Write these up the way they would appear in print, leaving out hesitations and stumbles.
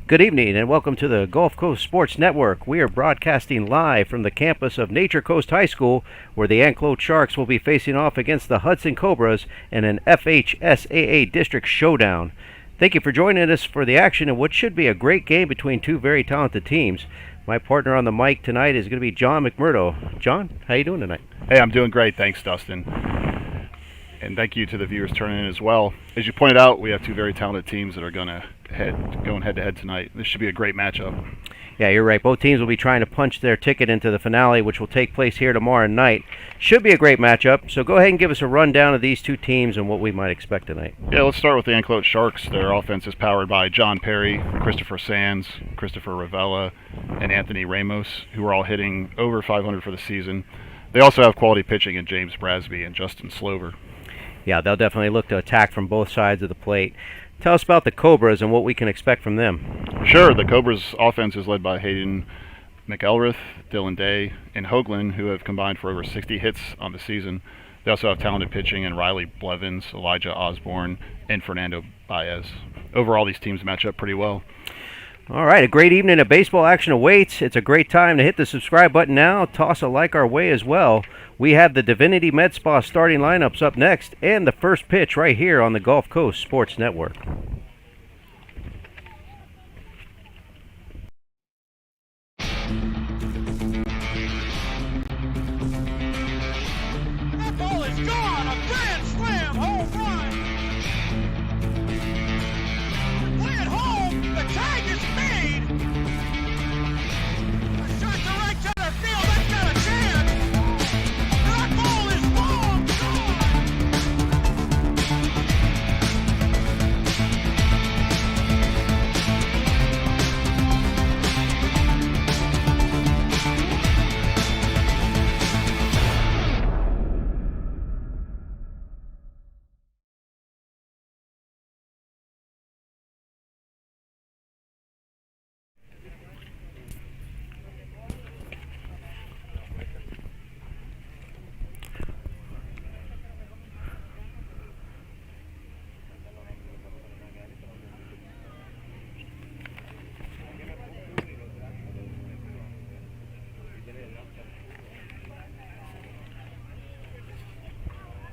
Good evening and welcome to the Gulf Coast Sports Network. We are broadcasting live from the campus of Nature Coast High School, where the Anclote Sharks will be facing off against the Hudson Cobras in an FHSAA District Showdown. Thank you for joining us for the action in what should be a great game between two very talented teams. My partner on the mic tonight is going to be John McMurdo. John, how you doing tonight? Hey, I'm doing great. Thanks, Dustin. And thank you to the viewers turning in as well. As you pointed out, we have two very talented teams that are going head-to-head tonight. This should be a great matchup. Yeah, you're right. Both teams will be trying to punch their ticket into the finale, which will take place here tomorrow night. Should be a great matchup. So go ahead and give us a rundown of these two teams and what we might expect tonight. Yeah, let's start with the Anclote Sharks. Their offense is powered by John Perry, Christopher Sands, Christopher Ravella, and Anthony Ramos, who are all hitting over 500 for the season. They also have quality pitching in James Brasby and Justin Slover. Yeah, they'll definitely look to attack from both sides of the plate. Tell us about the Cobras and what we can expect from them. Sure, the Cobras' offense is led by Hayden McElrath, Dylan Day, and Hoagland, who have combined for over 60 hits on the season. They also have talented pitching in Riley Blevins, Elijah Osborne, and Fernando Baez. Overall, these teams match up pretty well. All right, a great evening of baseball action awaits. It's a great time to hit the subscribe button now. Toss a like our way as well. We have the Divinity Med Spa starting lineups up next and the first pitch right here on the Gulf Coast Sports Network. That ball is gone! A grand slam home run! Play it home! The tag is made! A shot to right center field, that's got a chance! That ball is long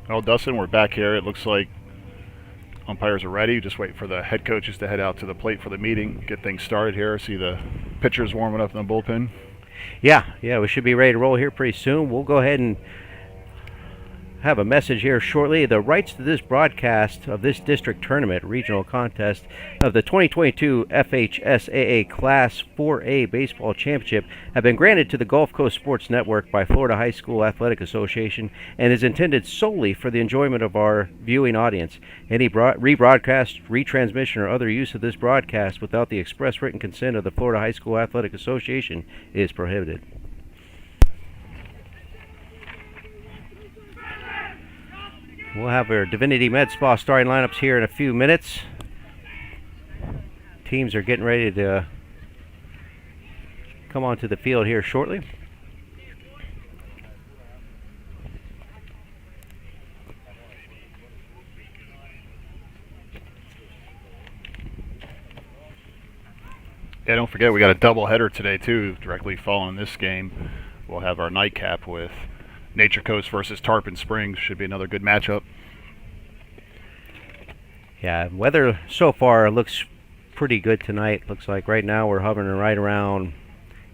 Well, Dustin, we're back here. It looks like umpires are ready. Just wait for the head coaches to head out to the plate for the meeting, get things started here. See the pitchers warming up in the bullpen. Yeah, we should be ready to roll here pretty soon. We'll go ahead and have a message here shortly. The rights to this broadcast of this district tournament regional contest of the 2022 FHSAA Class 4A Baseball Championship have been granted to the Gulf Coast Sports Network by Florida High School Athletic Association and is intended solely for the enjoyment of our viewing audience. Any rebroadcast, retransmission, or other use of this broadcast without the express written consent of the Florida High School Athletic Association is prohibited. We'll have our Divinity Med Spa starting lineups here in a few minutes. Teams are getting ready to come onto the field here shortly. Yeah, don't forget we got a doubleheader today too. Directly following this game, we'll have our nightcap with Nature Coast versus Tarpon Springs. Should be another good matchup. Yeah, weather so far looks pretty good tonight. Looks like right now we're hovering right around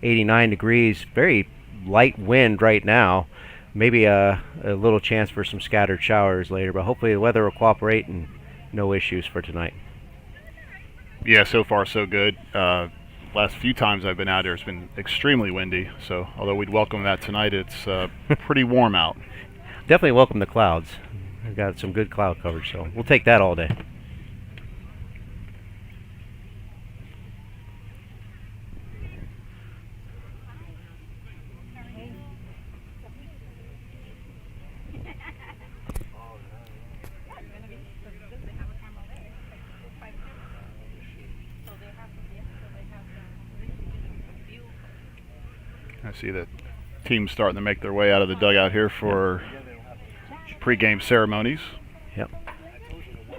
89 degrees. Very light wind right now. Maybe a little chance for some scattered showers later, but hopefully the weather will cooperate and no issues for tonight. Yeah, so far so good. Last few times I've been out here, it's been extremely windy. So although we'd welcome that tonight, it's pretty warm out. Definitely welcome the clouds. We've got some good cloud coverage, so we'll take that all day. I see that teams starting to make their way out of the dugout here for pregame ceremonies. Yep.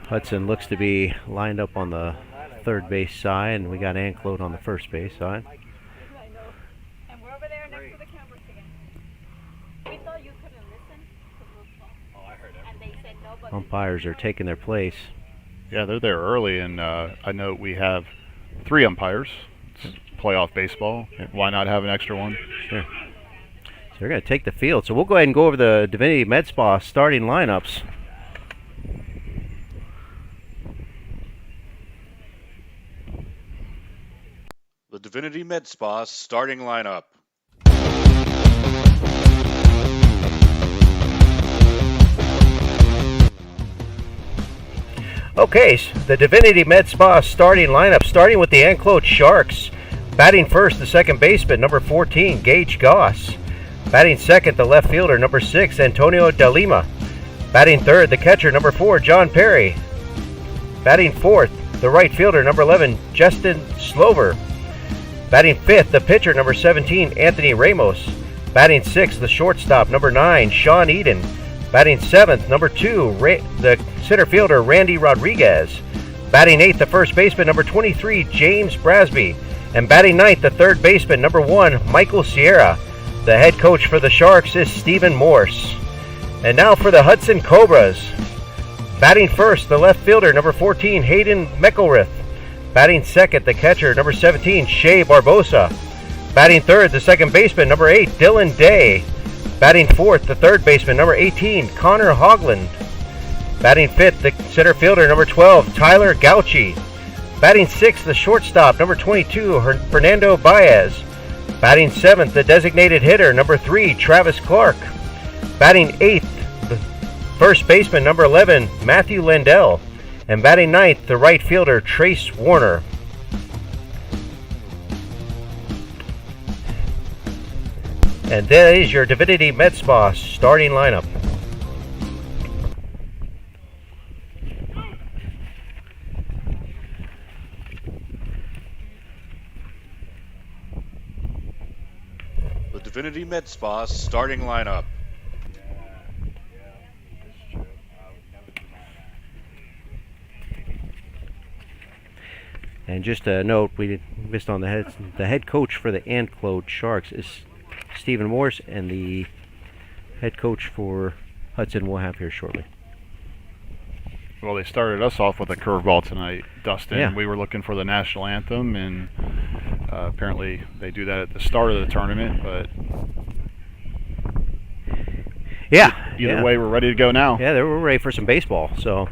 Hudson looks to be lined up on the third base side, and we got Anclote on the first base side. And we're over there next to the cameras again. We thought you couldn't listen. Oh, I heard everything. And they said no, but Umpires are taking their place. Yeah, they're there early, and I know we have 3 umpires. It's playoff baseball. Why not have an extra one? Sure. So they're going to take the field. So we'll go ahead and go over the Divinity Med Spa starting lineups. The Divinity Med Spa starting lineup. Okay, so the Divinity Med Spa starting lineup, starting with the Anclote Sharks. Batting first, the second baseman, number 14, Gage Goss. Batting second, the left fielder, number 6, Antonio De Lima. Batting third, the catcher, number 4, John Perry. Batting fourth, the right fielder, number 11, Justin Slover. Batting fifth, the pitcher, number 17, Anthony Ramos. Batting sixth, the shortstop, number 9, Sean Eden. Batting seventh, number 2, the center fielder, Randy Rodriguez. Batting eighth, the first baseman, number 23, James Brasby. And batting ninth, the third baseman, number 1, Michael Sierra. The head coach for the Sharks is Stephen Morse. And now for the Hudson Cobras. Batting first, the left fielder, number 14, Hayden Meckelrith. Batting second, the catcher, number 17, Shea Barbosa. Batting third, the second baseman, number 8, Dylan Day. Batting fourth, the third baseman, number 18, Connor Hogland. Batting fifth, the center fielder, number 12, Tyler Gauchi. Batting sixth, the shortstop, number 22, Fernando Baez. Batting seventh, the designated hitter, number 3, Travis Clark. Batting eighth, the first baseman, number 11, Matthew Lendell. And batting ninth, the right fielder, Trace Warner. And that is your Divinity Med Spa starting lineup. The Divinity Med Spa starting lineup. And just a note, we missed on the head coach for the Anclote Sharks is Stephen Morse, and the head coach for Hudson we'll have here shortly. Well, they started us off with a curveball tonight, Dustin. Yeah. We were looking for the national anthem, and apparently they do that at the start of the tournament. But yeah, either way, we're ready to go now. Yeah, we're ready for some baseball. So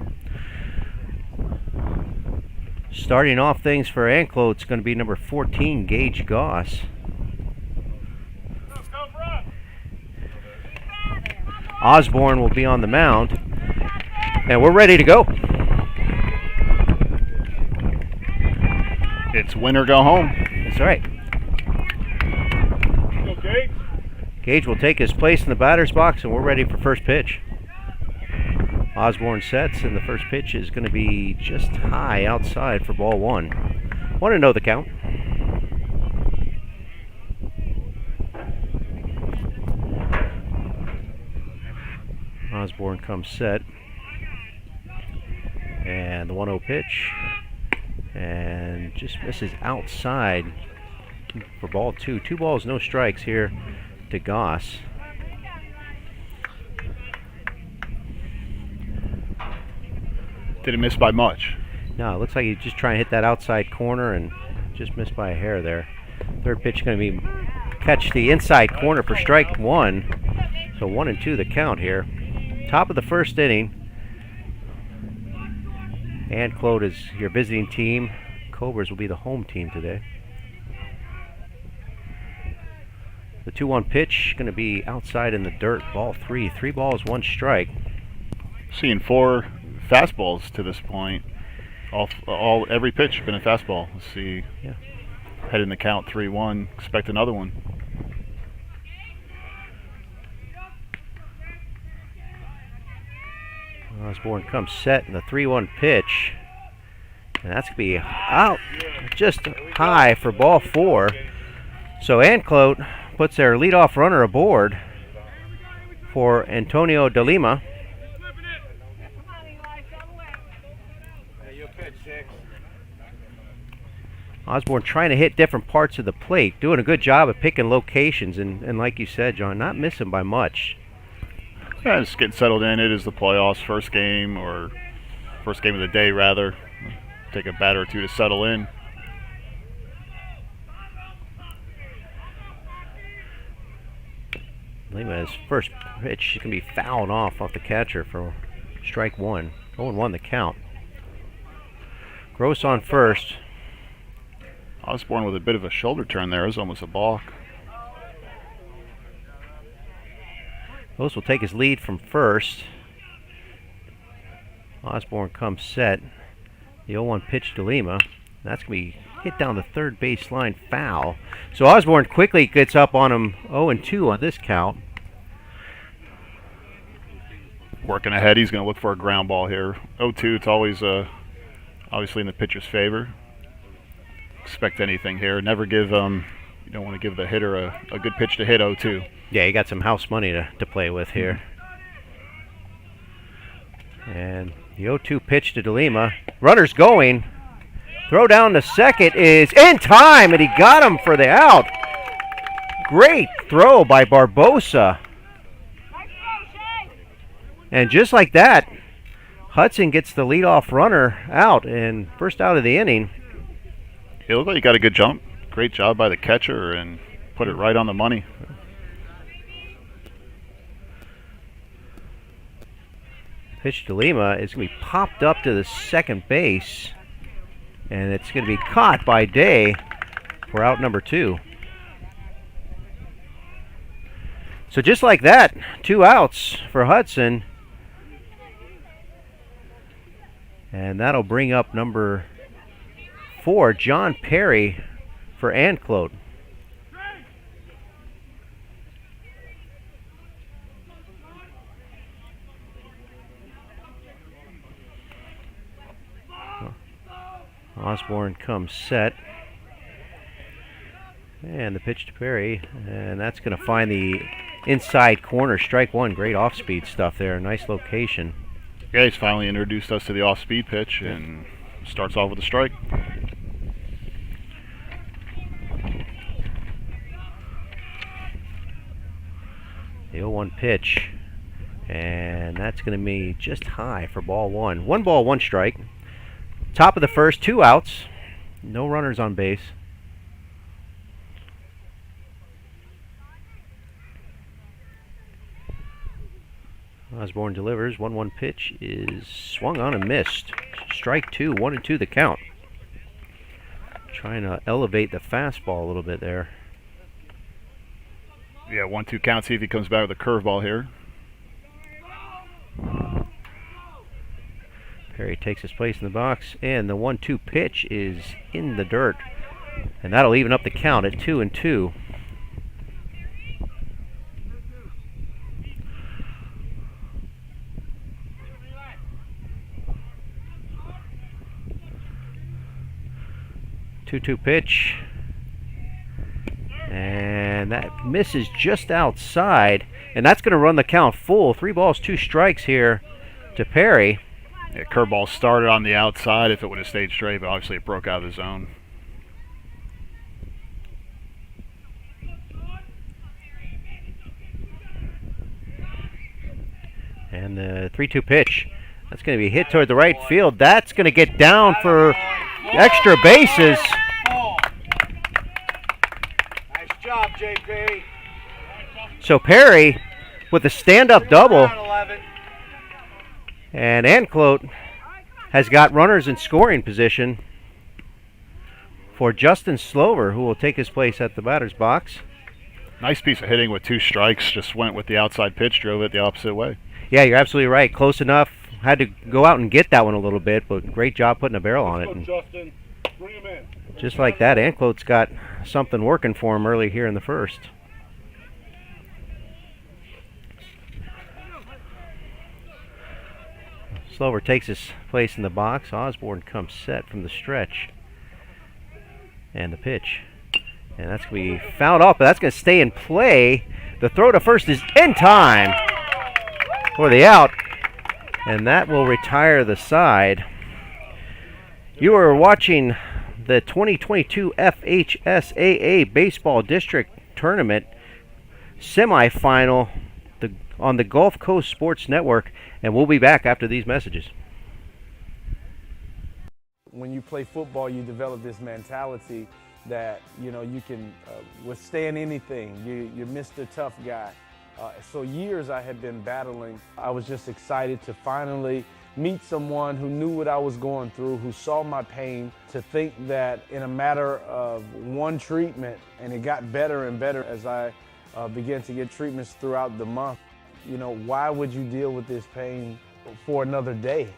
starting off things for Anclote, it's going to be number 14, Gage Goss. Osborne will be on the mound, and we're ready to go. It's win or go home. That's right. Gage will take his place in the batter's box, and we're ready for first pitch. Osborne sets, and the first pitch is going to be just high outside for ball 1. Want to know the count? Osborne comes set, and the 1-0 pitch, and just misses outside for ball 2. 2 balls, no strikes here to Goss. Didn't miss by much. No, it looks like he's just trying to hit that outside corner and just missed by a hair there. Third pitch going to be catch the inside corner for strike 1. So 1-2 the count here. Top of the first inning. Anclote is your visiting team. Cobras will be the home team today. The 2-1 pitch going to be outside in the dirt. Ball 3. 3 balls, 1 strike. Seeing 4 fastballs to this point. Every pitch been a fastball. Let's see. Yeah. Head in the count 3-1. Expect another one. Osborne comes set in the 3-1 pitch. And that's going to be out just high for ball 4. So Anclote puts their leadoff runner aboard for Antonio De Lima. Osborne trying to hit different parts of the plate, doing a good job of picking locations, and like you said, John, not missing by much. Yeah, just getting settled in. It is the playoffs, first game of the day, rather. Take a batter or two to settle in. Lima's first pitch is going to be fouled off the catcher for strike one. 0-1 the count. Gross on first. Osborne with a bit of a shoulder turn there. It was almost a balk. Gross will take his lead from first. Osborne comes set. The 0-1 pitch to Lima. That's going to be hit down the third base line, foul. So Osborne quickly gets up on him 0-2 on this count. Working ahead, he's going to look for a ground ball here. 0-2, it's always obviously in the pitcher's favor. Expect anything here. Never give, you don't want to give the hitter a good pitch to hit 0-2. Yeah, you got some house money to play with here. And the 0-2 pitch to DeLima. Runner's going. Throw down to second is in time, and he got him for the out. Great throw by Barbosa. And just like that, Hudson gets the leadoff runner out, and first out of the inning. It looked like he got a good jump. Great job by the catcher, and put it right on the money. Pitch to Lima is going to be popped up to the second base, and it's going to be caught by Day for out number 2. So just like that, 2 outs for Hudson, and that'll bring up number 4, John Perry, for Anclote. Osborne comes set. And the pitch to Perry. And that's going to find the inside corner. Strike one. Great off-speed stuff there. Nice location. Yeah, he's finally introduced us to the off-speed pitch and starts off with a strike. The 0-1 pitch. And that's going to be just high for ball 1. 1 ball, 1 strike. Top of the first, 2 outs. No runners on base. Osborne delivers. 1-1 pitch is swung on and missed. Strike 2, 1-2 the count. Trying to elevate the fastball a little bit there. Yeah, 1-2 count. See if he comes back with a curveball here. Perry takes his place in the box, and the 1-2 pitch is in the dirt. And that'll even up the count at 2-2. Two-two pitch, and that misses just outside, and that's going to run the count full. 3 balls, 2 strikes here to Perry. Yeah, curveball started on the outside if it would have stayed straight, but obviously it broke out of the zone. And the 3-2 pitch, that's going to be hit toward the right field. That's going to get down for extra bases. Nice job, JP. So Perry with a stand-up double. And Anclote has got runners in scoring position for Justin Slover, who will take his place at the batter's box. Nice piece of hitting with 2 strikes. Just went with the outside pitch, drove it the opposite way. Yeah, you're absolutely right. Close enough. Had to go out and get that one a little bit, but great job putting a barrel on it. And Justin, bring him in. just like that, Anclote's got something working for him early here in the first. Slover takes his place in the box. Osborne comes set from the stretch. And the pitch. And that's going to be fouled off, but that's going to stay in play. The throw to first is in time for the out. And that will retire the side. You are watching the 2022 FHSAA Baseball District Tournament semifinal on the Gulf Coast Sports Network, and we'll be back after these messages. When you play football, you develop this mentality that, you know, you can withstand anything. You're Mr. Tough Guy. So years I had been battling. I was just excited to finally meet someone who knew what I was going through, who saw my pain, to think that in a matter of one treatment, and it got better and better as I began to get treatments throughout the month. You know, why would you deal with this pain for another day?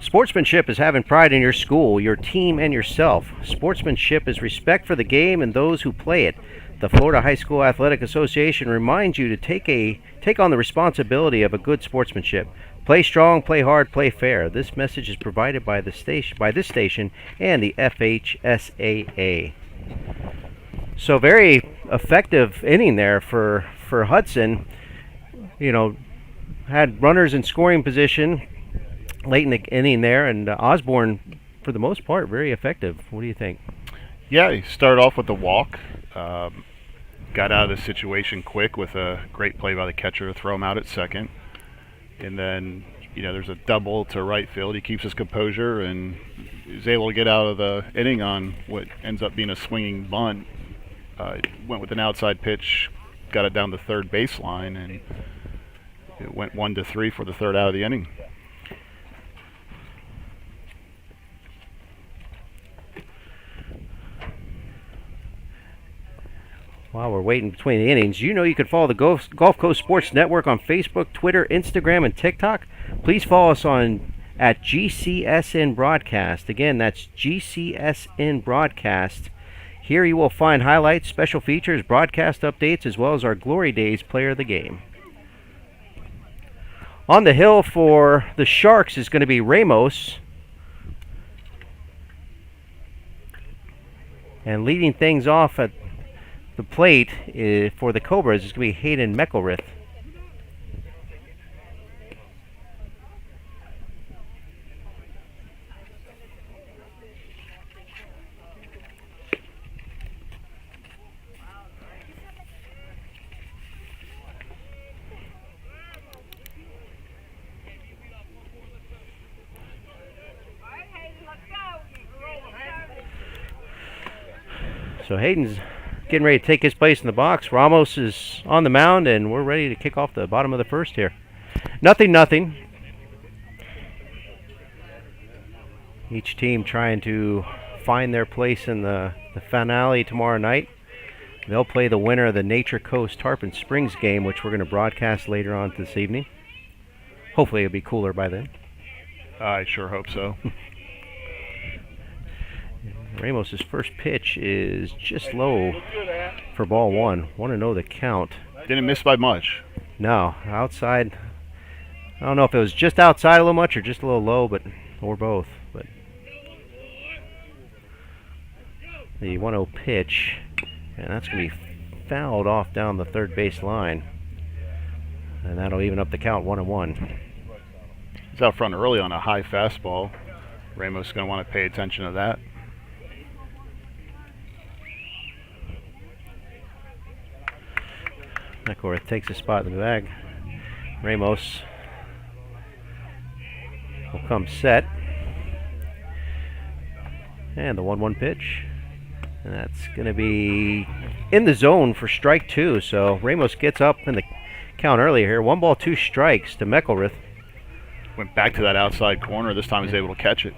Sportsmanship is having pride in your school, your team, and yourself. Sportsmanship is respect for the game and those who play it. The Florida High School Athletic Association reminds you to take on the responsibility of a good sportsmanship. Play strong, play hard, play fair. This message is provided by this station and the FHSAA. So very effective inning there for Hudson. You know, had runners in scoring position late in the inning there, and Osborne, for the most part, very effective. What do you think? Yeah, he started off with a walk, got out of the situation quick with a great play by the catcher to throw him out at second, and then, you know, there's a double to right field. He keeps his composure and is able to get out of the inning on what ends up being a swinging bunt. Went with an outside pitch, got it down the third baseline, and it went 1-3 for the third out of the inning. While we're waiting between the innings, you know you can follow the Gulf Coast Sports Network on Facebook, Twitter, Instagram, and TikTok. Please follow us at GCSN Broadcast. Again, that's GCSN Broadcast. Here you will find highlights, special features, broadcast updates, as well as our Glory Days player of the game. On the hill for the Sharks is going to be Ramos. And leading things off at the plate for the Cobras is going to be Hayden Meckelrith. So Hayden's getting ready to take his place in the box. Ramos is on the mound, and we're ready to kick off the bottom of the first here. 0-0. Each team trying to find their place in the finale tomorrow night. They'll play the winner of the Nature Coast Tarpon Springs game, which we're going to broadcast later on this evening. Hopefully it'll be cooler by then. I sure hope so. Ramos' first pitch is just low for ball one. Want to know the count. Didn't miss by much. No, outside. I don't know if it was just outside a little much or just a little low, or both. But the 1-0 pitch, and that's going to be fouled off down the third base line. And that'll even up the count 1-1. He's out front early on a high fastball. Ramos is going to want to pay attention to that. Meckelrith takes a spot in the bag. Ramos will come set. And the 1-1 pitch. And that's going to be in the zone for strike two. So Ramos gets up in the count earlier here. 1 ball, 2 strikes to Meckelrith. Went back to that outside corner. This time he's able to catch it.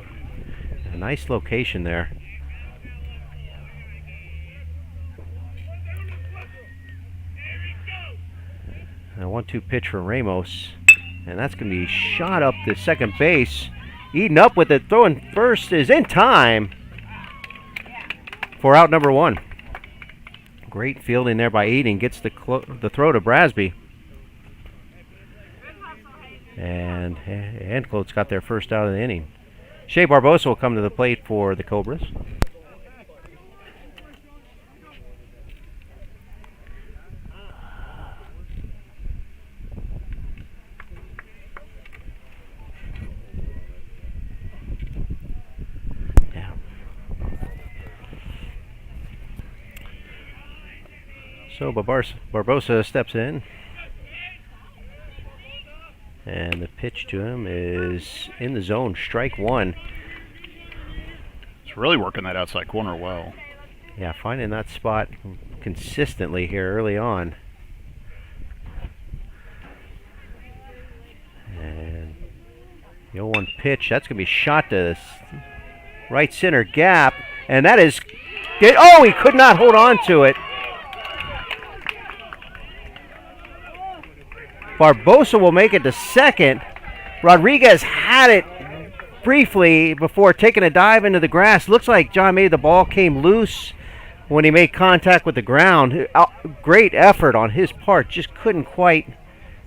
A nice location there. A 1-2 pitch from Ramos. And that's going to be shot up to second base. Eaten up with it. Throwing first is in time for out number 1. Great fielding there by Eden. Gets the throw to Brasby. And Anclote's got their first out of the inning. Shea Barbosa will come to the plate for the Cobras. Yeah. So Barbosa steps in. And the pitch to him is in the zone, strike 1. It's really working that outside corner well. Yeah, finding that spot consistently here early on. And the 0-1 pitch, that's going to be shot to the right center gap. And that is, oh, he could not hold on to it. Barbosa will make it to second. Rodriguez had it briefly before taking a dive into the grass. Looks like John maybe the ball came loose when he made contact with the ground. Great effort on his part. Just couldn't quite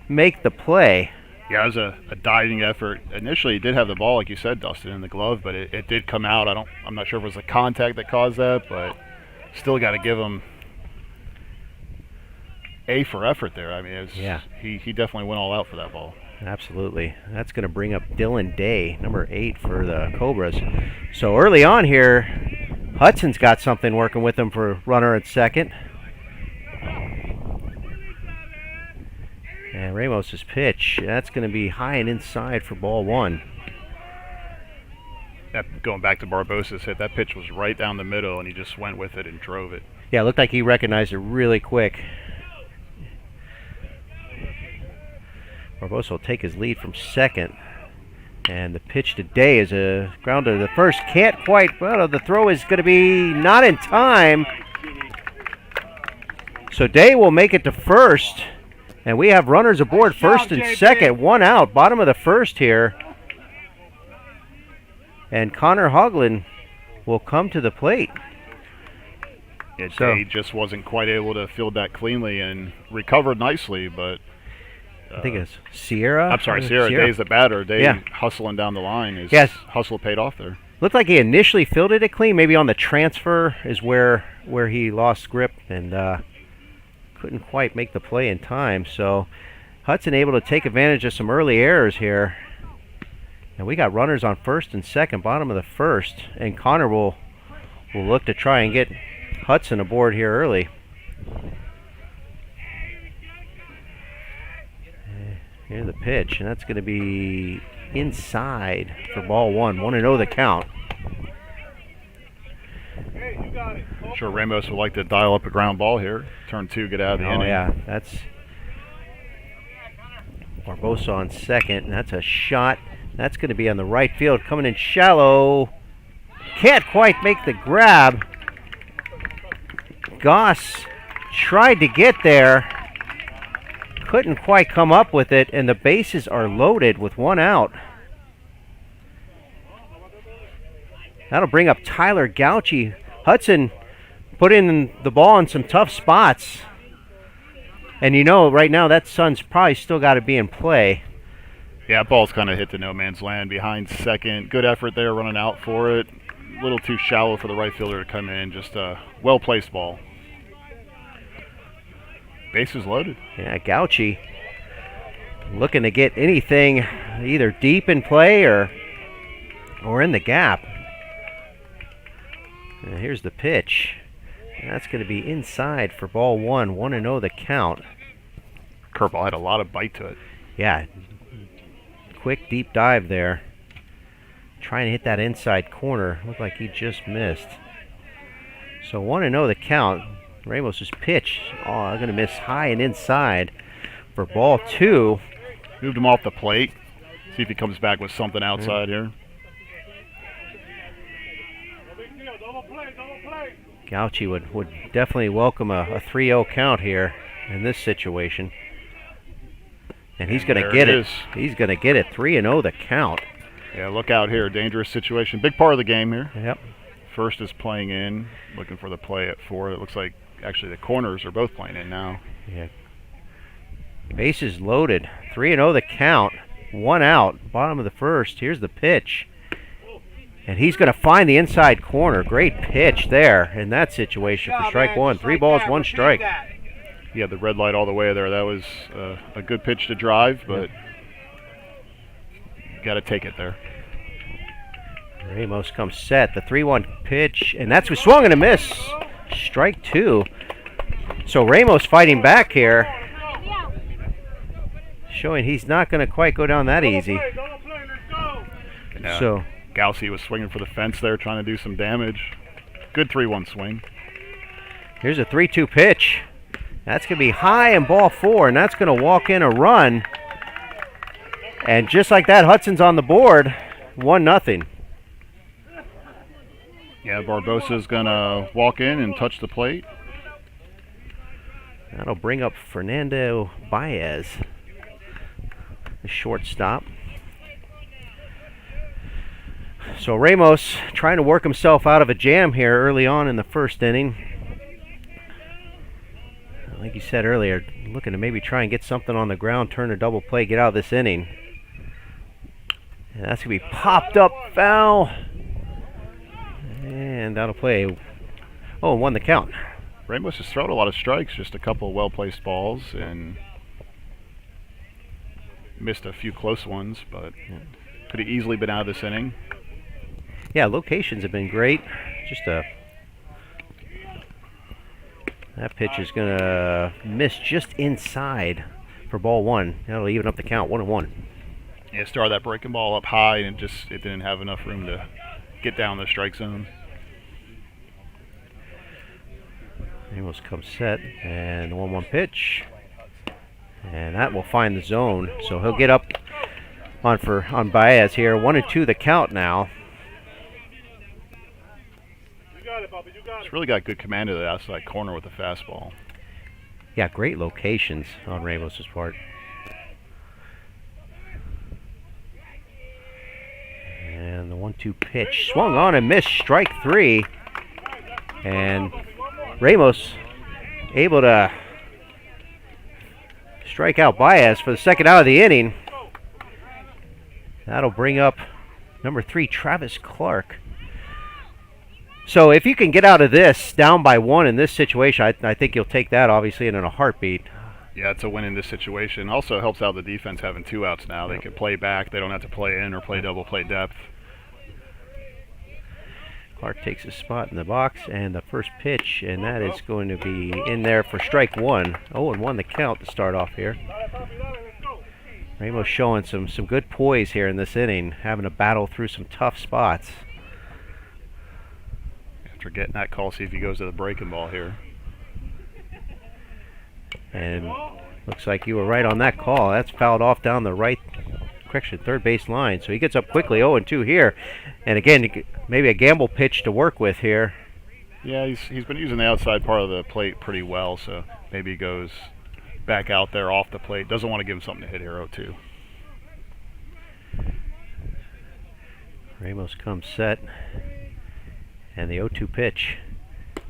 make the play. Yeah, it was a diving effort. Initially, he did have the ball, like you said, Dustin, in the glove, but it did come out. I'm not sure if it was the contact that caused that, but still got to give him A for effort there. I mean, he definitely went all out for that ball. Absolutely. That's going to bring up Dylan Day, number 8 for the Cobras. So early on here, Hudson's got something working with him for runner at second. And Ramos's pitch, that's going to be high and inside for ball 1. Going back to Barbosa's hit, that pitch was right down the middle, and he just went with it and drove it. Yeah, it looked like he recognized it really quick. Barbosa will take his lead from second. And the pitch to Day is a grounder to the first. Can't quite, well, the throw is going to be not in time. So Day will make it to first. And we have runners aboard first and second. 1 out, bottom of the first here. And Connor Hoagland will come to the plate. Day just wasn't quite able to field that cleanly and recovered nicely, but I think it's Sierra. I'm sorry, Sierra. Day's the batter. Day hustling down the line. His hustle paid off there. Looked like he initially fielded it clean. Maybe on the transfer is where he lost grip and couldn't quite make the play in time. So Hudson able to take advantage of some early errors here. And we got runners on first and second, bottom of the first. And Connor will look to try and get Hudson aboard here early. Here's the pitch, and that's going to be inside for ball 1. 1-0 the count. I'm sure Ramos would like to dial up a ground ball here. Turn 2, get out of the inning. Oh, yeah. That's Barbosa on second, and that's a shot. That's going to be on the right field, coming in shallow. Can't quite make the grab. Goss tried to get there. Couldn't quite come up with it, and the bases are loaded with 1 out. That'll bring up Tyler Gauchi. Hudson put in the ball in some tough spots. And you know, right now that sun's probably still got to be in play. Yeah, ball's kind of hit the no man's land behind second. Good effort there, running out for it. A little too shallow for the right fielder to come in. Just a well-placed ball. Bases loaded. Yeah, Gauchi looking to get anything either deep in play or in the gap. And here's the pitch. And that's going to be inside for ball 1. 1-0 the count. Curveball had a lot of bite to it. Yeah. Quick deep dive there. Trying to hit that inside corner. Looked like he just missed. So 1-0 the count. Ramos's pitch, going to miss high and inside for ball 2. Moved him off the plate. See if he comes back with something outside here. Gauchi would definitely welcome a 3-0 count here in this situation. And he's going to there get it it. is. He's going to get it. 3-0 the count. Yeah, look out here. Dangerous situation. Big part of the game here. Yep. First is playing in, looking for the play at 4. It looks like actually the corners are both playing in now. Yeah. Bases loaded. 3-0 the count. 1 out. Bottom of the first. Here's the pitch. And he's going to find the inside corner. Great pitch there in that situation for strike 1. 3 balls, 1 strike. He had the red light all the way there. That was a good pitch to drive, but got to take it there. Ramos comes set. The 3-1 pitch, and that's swung and a miss. Strike 2. So Ramos fighting back here, showing he's not going to quite go down that easy. Yeah. So Gauci was swinging for the fence there, trying to do some damage. Good 3-1 swing. here's a 3-2 pitch. That's going to be high and ball 4, and that's going to walk in a run. And just like that, Hudson's on the board, 1-0. Yeah, Barbosa's going to walk in and touch the plate. That'll bring up Fernando Baez, the shortstop. So Ramos trying to work himself out of a jam here early on in the first inning. Like you said earlier, looking to maybe try and get something on the ground, turn a double play, get out of this inning. And that's going to be popped up foul. And that'll play. Oh, 1 the count. Ramos has thrown a lot of strikes, just a couple well-placed balls, and missed a few close ones, but could have easily been out of this inning. Yeah, locations have been great. That pitch is going to miss just inside for ball 1. That'll even up the count, 1-1. Yeah, started that breaking ball up high, and it didn't have enough room to get down the strike zone. Ramos comes set, and the 1-1 pitch. And that will find the zone. So he'll get up on Baez here. 1-2 the count now. He's really got good command of the outside corner with the fastball. Yeah, great locations on Ramos' part. And the 1-2 pitch swung on and missed, strike 3. And Ramos able to strike out Baez for the second out of the inning. That'll bring up number 3, Travis Clark. So if you can get out of this down by 1 in this situation, I think you'll take that obviously in a heartbeat. Yeah, it's a win in this situation. Also helps out the defense having 2 outs now. They can play back. They don't have to play in or play double play depth. Clark takes his spot in the box, and the first pitch, and that is going to be in there for strike 1. 0-1 the count to start off here. Ramos showing some good poise here in this inning, having to battle through some tough spots. After getting that call, see if he goes to the breaking ball here. And looks like you were right on that call. That's fouled off down the third base line. So he gets up quickly, 0-2 here. And again, maybe a gamble pitch to work with here. Yeah, he's been using the outside part of the plate pretty well, so maybe he goes back out there off the plate. Doesn't want to give him something to hit here, 0-2. Ramos comes set. And the 0-2 pitch.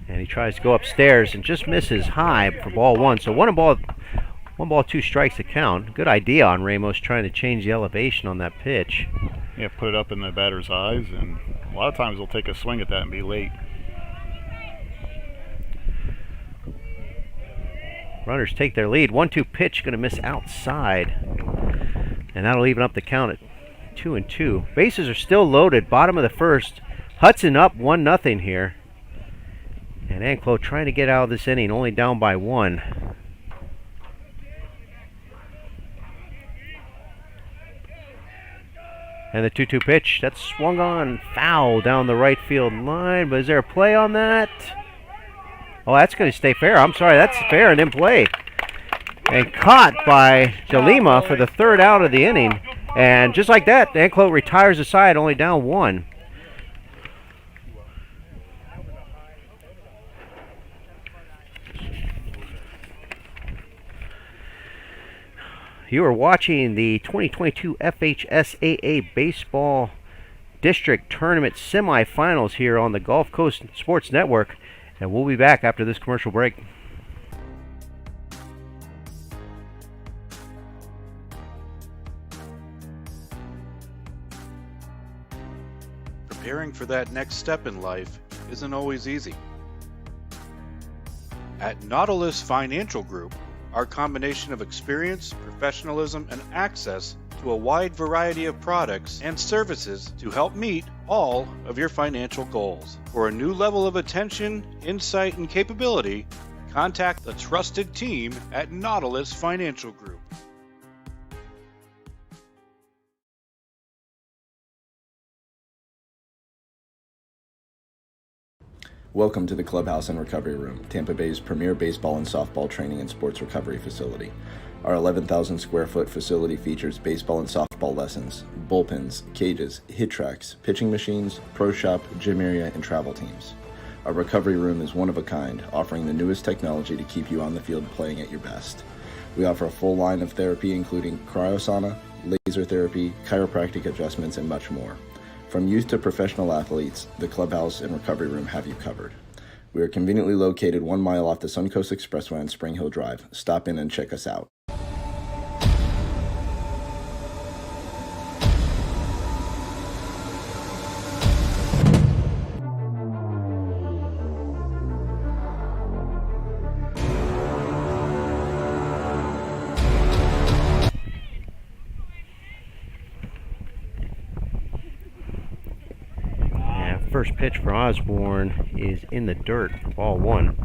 And he tries to go upstairs and just misses high for ball 1. So 1 ball, 2 strikes to count. Good idea on Ramos trying to change the elevation on that pitch. Yeah, put it up in the batter's eyes, and a lot of times they'll take a swing at that and be late. Runners take their lead. 1-2 pitch going to miss outside. And that'll even up the count at 2-2. Bases are still loaded. Bottom of the first. Hudson up 1-0 here. And Anclote trying to get out of this inning, only down by 1. And the 2-2 pitch, that's swung on foul down the right field line. But is there a play on that? Oh, that's going to stay fair. I'm sorry, that's fair and in play. And caught by DeLima for the 3rd out of the inning. And just like that, Anclote retires aside, only down 1. You are watching the 2022 FHSAA Baseball District Tournament semifinals here on the Gulf Coast Sports Network, and we'll be back after this commercial break. Preparing for that next step in life isn't always easy. At Nautilus Financial Group, our combination of experience, professionalism, and access to a wide variety of products and services to help meet all of your financial goals. For a new level of attention, insight, and capability, contact the trusted team at Nautilus Financial Group. Welcome to the Clubhouse and Recovery Room, Tampa Bay's premier baseball and softball training and sports recovery facility. Our 11,000 square foot facility features baseball and softball lessons, bullpens, cages, hit tracks, pitching machines, pro shop, gym area, and travel teams. Our recovery room is one of a kind, offering the newest technology to keep you on the field playing at your best. We offer a full line of therapy including cryosauna, laser therapy, chiropractic adjustments, and much more. From youth to professional athletes, the Clubhouse and Recovery Room have you covered. We are conveniently located 1 mile off the Suncoast Expressway on Spring Hill Drive. Stop in and check us out. First pitch for Osborne is in the dirt, ball one.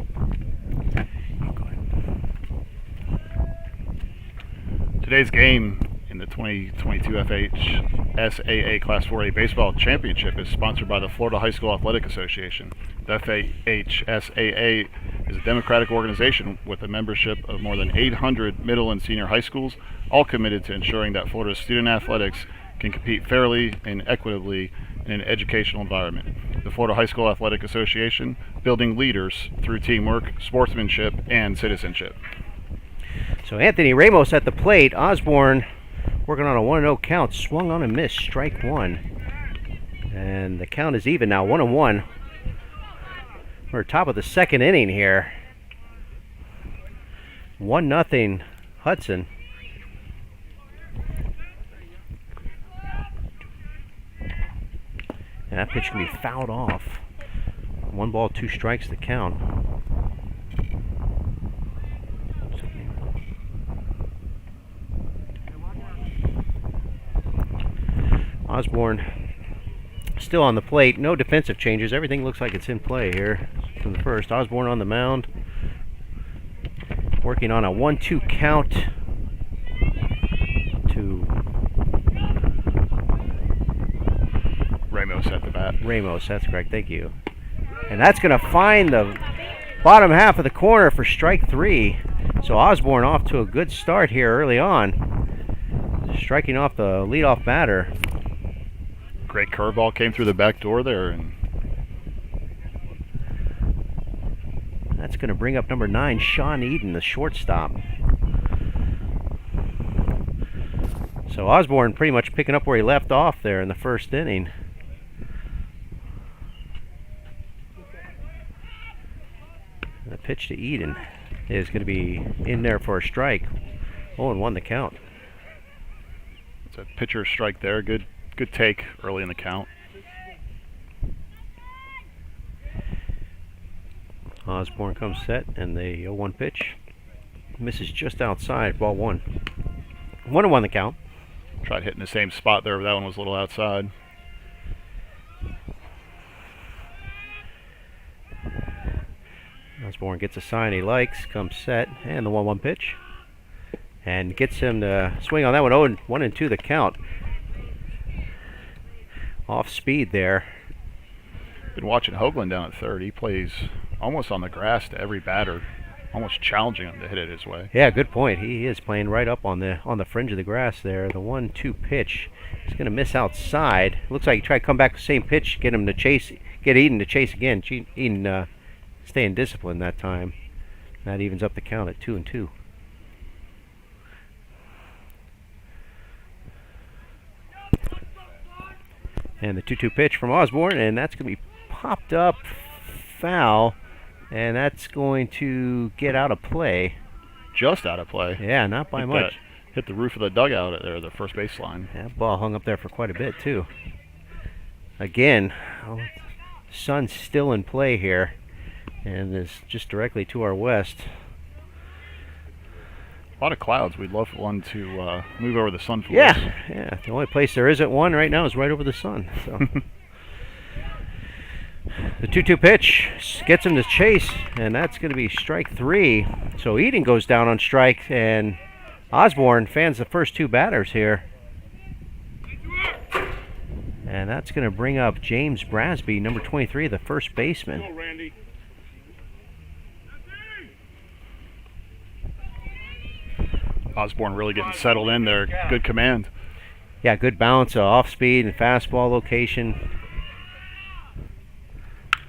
Today's game in the 2022 FHSAA Class 4A Baseball Championship is sponsored by the Florida High School Athletic Association. The FHSAA is a democratic organization with a membership of more than 800 middle and senior high schools, all committed to ensuring that Florida's student athletics can compete fairly and equitably in an educational environment. The Florida High School Athletic Association, building leaders through teamwork, sportsmanship, and citizenship. So Anthony Ramos at the plate. Osborne working on a 1-0 count, swung on and missed, strike one. And the count is even now, 1-1. We're top of the second inning here. 1-0 Hudson. And that pitch can be fouled off. 1 ball, 2 strikes to count. Osborne still on the plate. No defensive changes. Everything looks like it's in play here from the first. Osborne on the mound, working on a 1-2 count to Ramos at the bat. Ramos, that's correct, thank you. And that's going to find the bottom half of the corner for strike 3. So Osborne off to a good start here early on, striking off the leadoff batter. Great curveball came through the back door there, and that's going to bring up number 9, Sean Eden, the shortstop. So Osborne pretty much picking up where he left off there in the first inning. The pitch to Eden is going to be in there for a strike. 0-1 the count. it's a pitcher strike there. Good take early in the count. Osborne comes set, and the 0-1 pitch misses just outside, ball 1. 1-1 the count. Tried hitting the same spot there, but that one was a little outside. Osborne gets a sign he likes, comes set, and the 1-1 pitch. And gets him to swing on that one. 1-2 the count. Off speed there. Been watching Hoagland down at third. He plays almost on the grass to every batter, almost challenging him to hit it his way. Yeah, good point. He is playing right up on the fringe of the grass there. The 1-2 pitch is going to miss outside. Looks like he tried to come back the same pitch, get Eden to chase again. Eden staying disciplined that time. That evens up the count at 2-2. And the 2-2 pitch from Osborne, and that's going to be popped up, foul, and that's going to get out of play. Just out of play. Yeah, not by much. Hit the roof of the dugout there, the first baseline. That ball hung up there for quite a bit, too. Again, sun's still in play here, and is just directly to our west. A lot of clouds. We'd love one to move over the sun for us. Yeah. The only place there isn't one right now is right over the sun. So the 2-2 pitch gets him to chase, and that's going to be strike 3. So Eden goes down on strike, and Osborne fans the first 2 batters here. And that's going to bring up James Brasby, number 23, the first baseman. Go, Randy. Osborne really getting settled in there. Good command. Yeah, good balance of off speed and fastball location.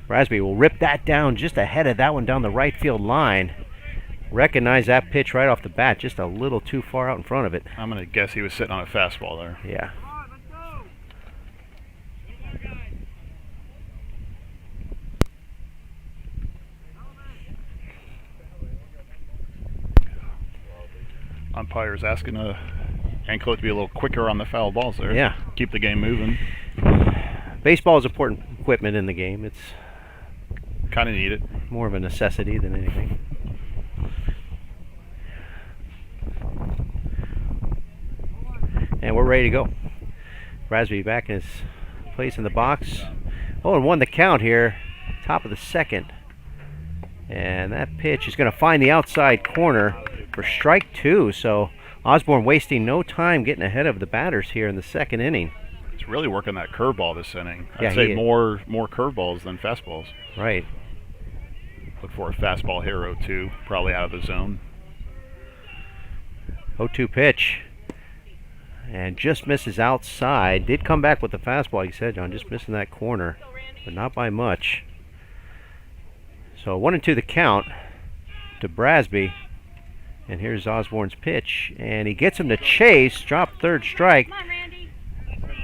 Brasby will rip that down just ahead of that one down the right field line. Recognize that pitch right off the bat, just a little too far out in front of it. I'm going to guess he was sitting on a fastball there. Yeah. Umpire's asking Anclote to be a little quicker on the foul balls there. Yeah. Keep the game moving. Baseball is important equipment in the game. It's Kind of need it. more of a necessity than anything. And we're ready to go. Brasby back in his place in the box. Oh, and won the count here. Top of the second. And that pitch is going to find the outside corner for strike 2. So Osborne wasting no time getting ahead of the batters here in the second inning. He's really working that curveball this inning. Yeah, I'd say more curveballs than fastballs. Right. Look for a fastball hero too, probably out of the zone. 0-2 pitch. And just misses outside. Did come back with the fastball, you said, John. Just missing that corner, but not by much. So 1-2 the count to Brasby. And here's Osborne's pitch. And he gets him to chase. Drop third strike. Come on, Randy.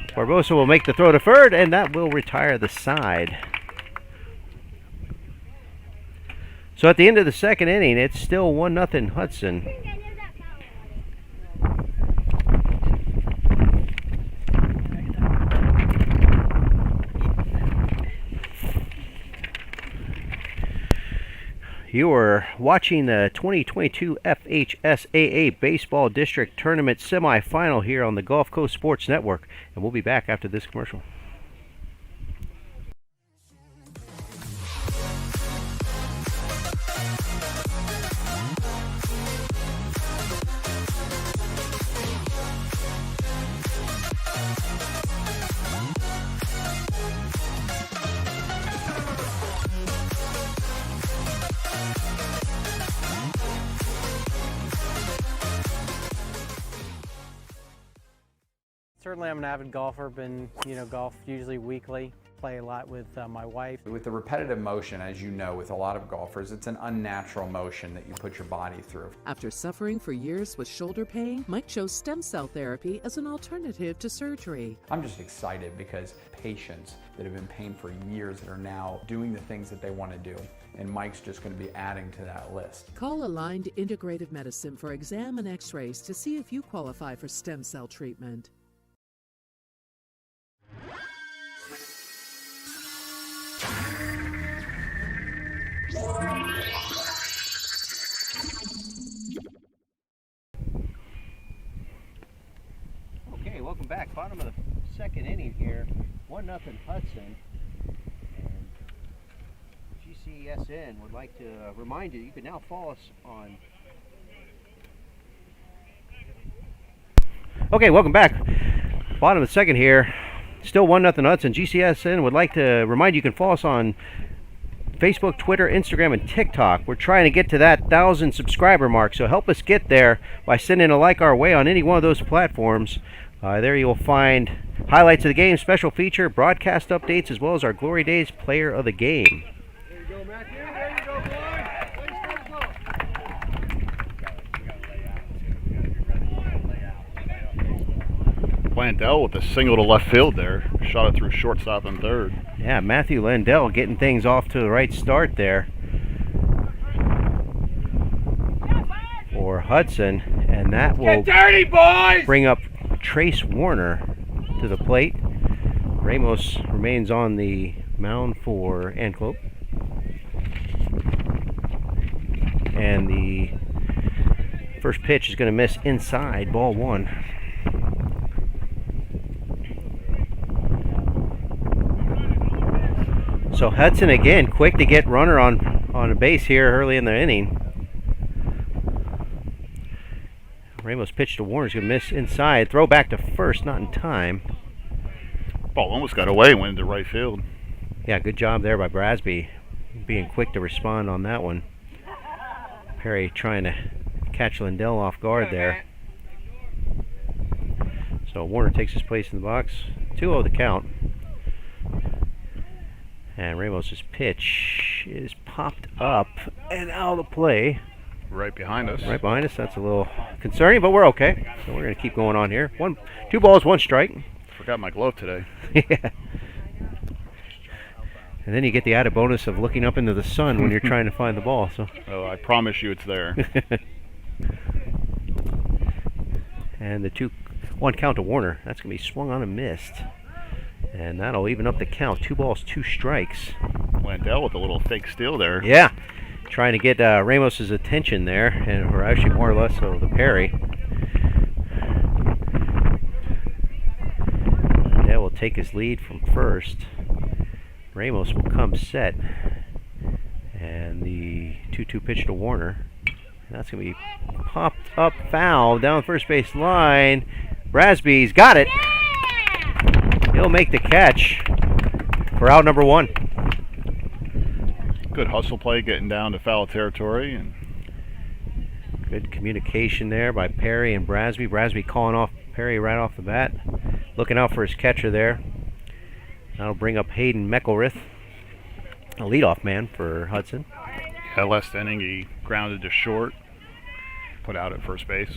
Barbosa will make the throw to third, and that will retire the side. So at the end of the second inning, it's still 1-0 Hudson. You are watching the 2022 FHSAA Baseball District Tournament semifinal here on the Gulf Coast Sports Network, and we'll be back after this commercial. Certainly I'm an avid golfer, been, golf usually weekly, play a lot with my wife. With the repetitive motion, as you know, with a lot of golfers, it's an unnatural motion that you put your body through. After suffering for years with shoulder pain, Mike chose stem cell therapy as an alternative to surgery. I'm just excited because patients that have been in pain for years that are now doing the things that they want to do. And Mike's just going to be adding to that list. Call Aligned Integrative Medicine for exam and x-rays to see if you qualify for stem cell treatment. Okay, welcome back. Bottom of the second inning here. 1-0 Hudson. And GCSN would like to remind you can now follow us on. Okay, welcome back. Bottom of the second here. Still 1-0 Hudson. GCSN would like to remind you can follow us on Facebook, Twitter, Instagram, and TikTok. We're trying to get to that 1,000 subscriber mark, so help us get there by sending a like our way on any one of those platforms. There you will find highlights of the game, special feature, broadcast updates, as well as our Glory Days Player of the Game. There you go, Matthew. There you go, boy. Let's go. Landell with a single to left field there. Shot it through shortstop and third. Yeah, Matthew Landell getting things off to the right start there for Hudson, and that will bring up Trace Warner to the plate. Ramos remains on the mound for Anclote. And the first pitch is going to miss inside, ball one. So Hudson again, quick to get runner on a base here early in the inning. Ramos pitch to Warner's going to miss inside. Throw back to first, not in time. Ball almost got away, went into right field. Yeah, good job there by Brasby, being quick to respond on that one. Perry trying to catch Lindell off guard there. So Warner takes his place in the box. 2-0 the count. And Ramos' pitch is popped up and out of the play. Right behind us. Right behind us. That's a little concerning, but we're okay. So we're going to keep going on here. 2 balls, 1 strike. Forgot my glove today. Yeah. And then you get the added bonus of looking up into the sun when you're trying to find the ball. So. Oh, I promise you it's there. And the 2-1 count to Warner. That's going to be swung on and missed. And that'll even up the count. 2 balls, 2 strikes. Landell with a little fake steal there. Yeah. Trying to get Ramos's attention there, and or actually more or less so the Perry. That will take his lead from first. Ramos will come set, and the 2-2 pitch to Warner. And that's going to be popped up foul down first base line. Brasby's got it. He'll make the catch for out number 1. Good hustle play getting down to foul territory. And good communication there by Perry and Brasby. Brasby calling off Perry right off the bat. Looking out for his catcher there. That'll bring up Hayden Meckelrith, a leadoff man for Hudson. Yeah, last inning he grounded to short, put out at first base.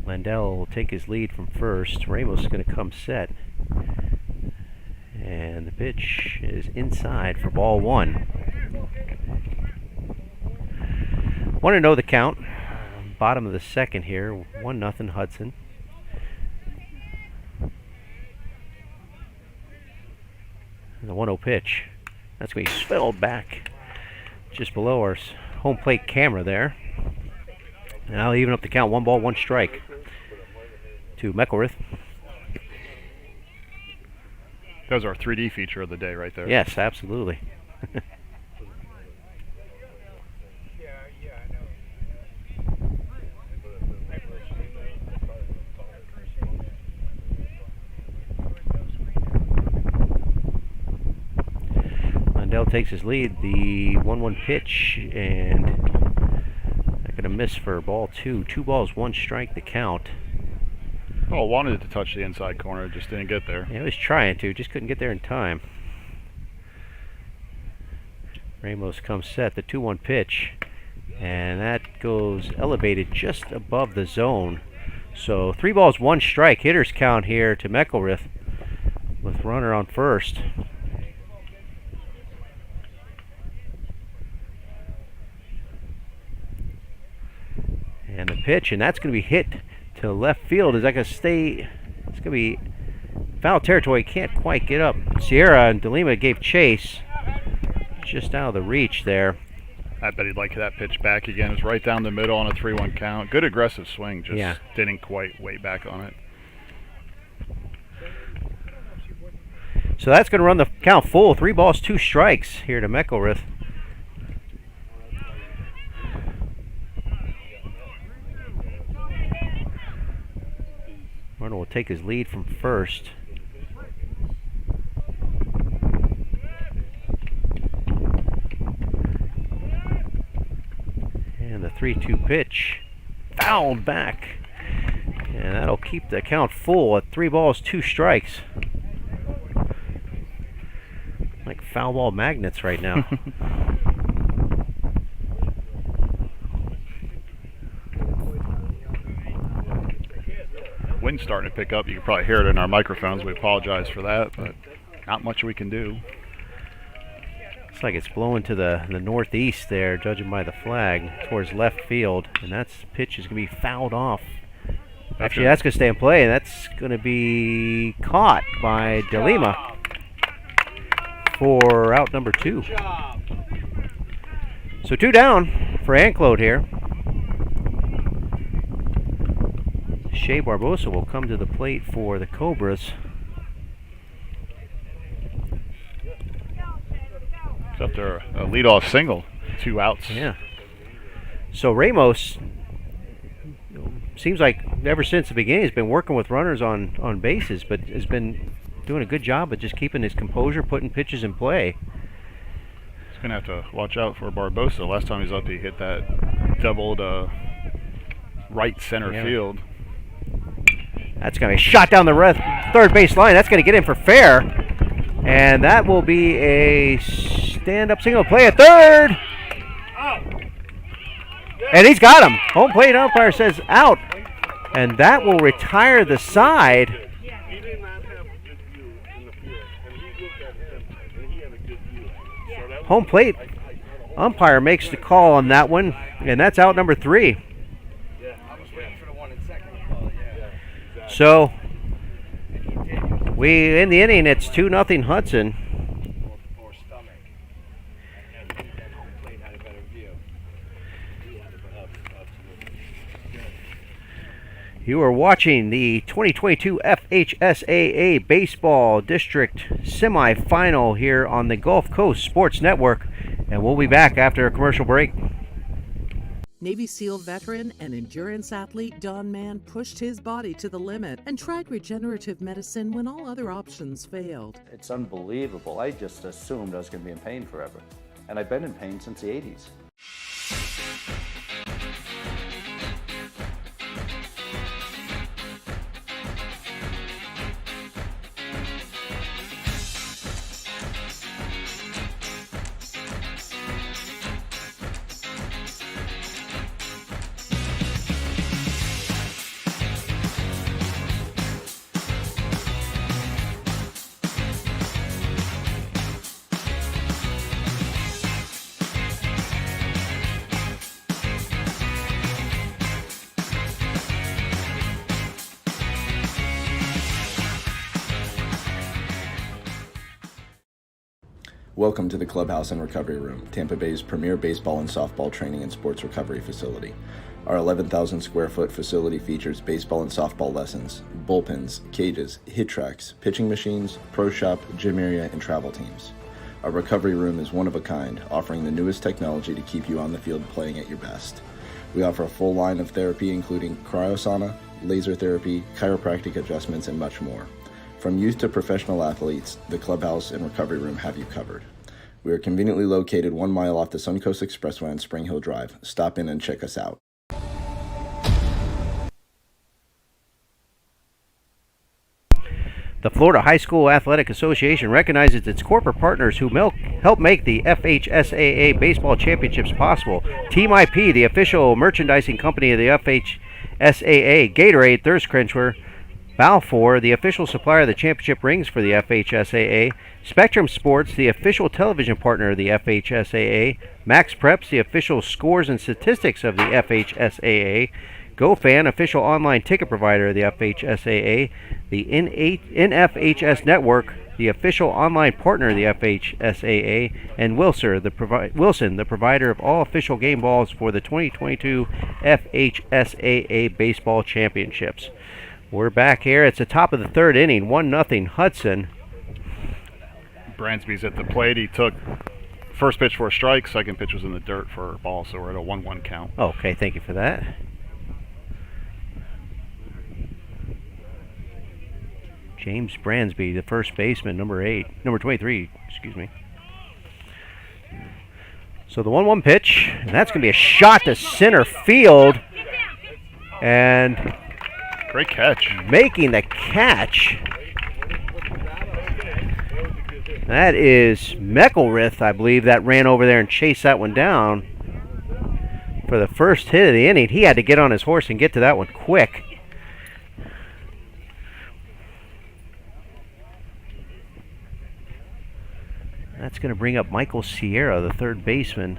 Landell will take his lead from first. Ramos is going to come set. And the pitch is inside for ball 1. Want to know the count. Bottom of the second here. 1-0 Hudson. And the 1-0 pitch. That's going to be spilled back just below our home plate camera there. And I'll even up the count. 1 ball, 1 strike to Meckelrith. That was our 3D feature of the day right there. Yes, absolutely. Landell takes his lead. The 1-1 pitch, and not going to miss for ball 2. 2 balls, 1 strike the count. Oh, wanted to touch the inside corner, just didn't get there. Yeah, he was trying to, just couldn't get there in time. Ramos comes set, the 2-1 pitch, and that goes elevated just above the zone. So 3 balls, 1 strike. Hitters count here to Meckelrith with runner on first. And the pitch, and that's going to be hit to left field. Is that going to stay? It's going to be foul territory. Can't quite get up. Sierra and DeLima gave chase. Just out of the reach there. I bet he'd like that pitch back again. It's right down the middle on a 3-1 count. Good aggressive swing, just didn't quite weigh back on it. So that's going to run the count full. 3 balls, 2 strikes here to Meckelrith. Runner will take his lead from first. And the 3-2 pitch fouled back. And that'll keep the count full at 3 balls, 2 strikes. Like foul ball magnets right now. wind's starting to pick up. You can probably hear it in our microphones. We apologize for that, but not much we can do. Looks like it's blowing to the northeast there, judging by the flag, towards left field, and that pitch is going to be fouled off. Actually, that's going to stay in play, and that's going to be caught by DeLima for out number 2. So 2 down for Anclote here. Shea Barbosa will come to the plate for the Cobras. It's after a leadoff single, 2 outs. Yeah. So Ramos seems like ever since the beginning has been working with runners on bases, but has been doing a good job of just keeping his composure, putting pitches in play. He's going to have to watch out for Barbosa. Last time he was up, he hit that double to right center field. That's going to be shot down the third base line. That's going to get in for fair. And that will be a stand-up single play at third. And he's got him. Home plate umpire says out. And that will retire the side. Home plate umpire makes the call on that one. And that's out number 3. So, in the inning, it's 2-0 Hudson. You are watching the 2022 FHSAA Baseball District Semifinal here on the Gulf Coast Sports Network, and we'll be back after a commercial break. Navy SEAL veteran and endurance athlete Don Mann pushed his body to the limit and tried regenerative medicine when all other options failed. It's unbelievable. I just assumed I was going to be in pain forever. And I've been in pain since the 80s. Welcome to the Clubhouse and Recovery Room, Tampa Bay's premier baseball and softball training and sports recovery facility. Our 11,000 square foot facility features baseball and softball lessons, bullpens, cages, hit tracks, pitching machines, pro shop, gym area, and travel teams. Our recovery room is one of a kind, offering the newest technology to keep you on the field playing at your best. We offer a full line of therapy including cryosauna, laser therapy, chiropractic adjustments, and much more. From youth to professional athletes, the Clubhouse and Recovery Room have you covered. We are conveniently located 1 mile off the Suncoast Expressway on Spring Hill Drive. Stop in and check us out. The Florida High School Athletic Association recognizes its corporate partners who help make the FHSAA Baseball Championships possible. Team IP, the official merchandising company of the FHSAA, Gatorade, Thirst Quencher, Balfour, the official supplier of the championship rings for the FHSAA, Spectrum Sports, the official television partner of the FHSAA, Max Preps, the official scores and statistics of the FHSAA, GoFan, official online ticket provider of the FHSAA, the NFHS Network, the official online partner of the FHSAA, and Wilson, the provider of all official game balls for the 2022 FHSAA Baseball Championships. We're back here. It's the top of the third inning, 1-0 Hudson. Bransby's at the plate. He took first pitch for a strike, second pitch was in the dirt for a ball, so we're at a 1-1 count. Okay, thank you for that. James Bransby, the first baseman, number 23, excuse me. So the 1-1 pitch, and that's going to be a shot to center field. And great catch. Making the catch. That is Meckelrith, I believe, that ran over there and chased that one down for the first hit of the inning. He had to get on his horse and get to that one quick. That's going to bring up Michael Sierra, the third baseman.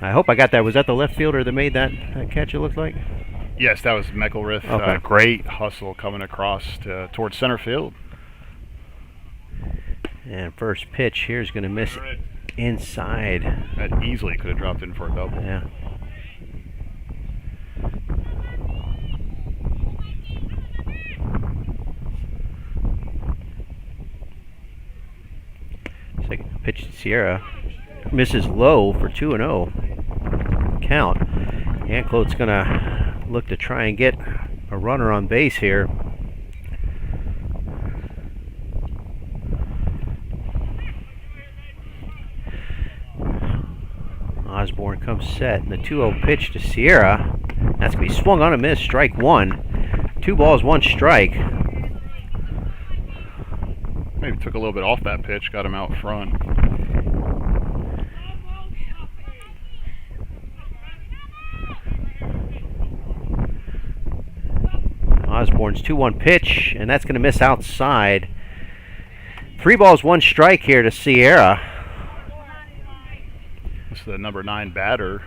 I hope I got that. Was that the left fielder that made that catch, it looked like? Yes, that was McElrath. Okay. Great hustle coming across towards center field. And first pitch here is going to miss inside. That easily could have dropped in for a double. Yeah. Second pitch to Sierra. Misses low for 2-0 count. Anclote's going to look to try and get a runner on base here. Osborne comes set, and the 2-0 pitch to Sierra. That's going to be swung on a miss, strike one. 2 balls, 1 strike. Maybe took a little bit off that pitch, got him out front. Osborne's 2-1 pitch, and that's going to miss outside. 3 balls, 1 strike here to Sierra. This is the number 9 batter.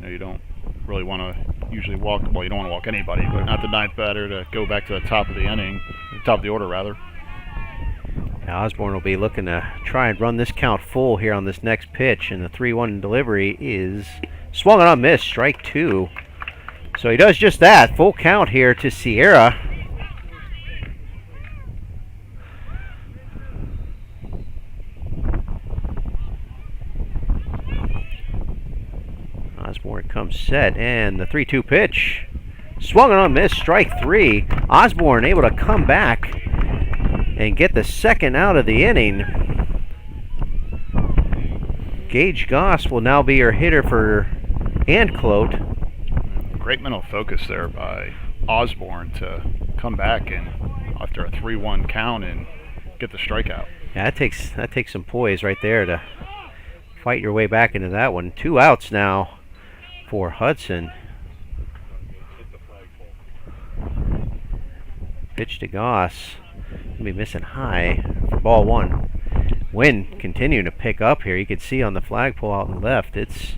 You don't really want to usually walk, well, you don't want to walk anybody, but not the 9th batter to go back to the top of the inning, top of the order rather. Now Osborne will be looking to try and run this count full here on this next pitch, and the 3-1 delivery is swung on a miss, strike 2. So he does just that, full count here to Sierra. Osborne comes set, and the 3-2 pitch swung on a miss, strike 3. Osborne able to come back and get the second out of the inning. Gage Goss will now be your hitter for Anclote. Great mental focus there by Osborne to come back and after a 3-1 count and get the strikeout. Yeah, that takes some poise right there to fight your way back into that one. 2 outs now for Hudson. Pitch to Goss. Gonna be missing high for ball 1. Wind continuing to pick up here. You can see on the flagpole out and left, it's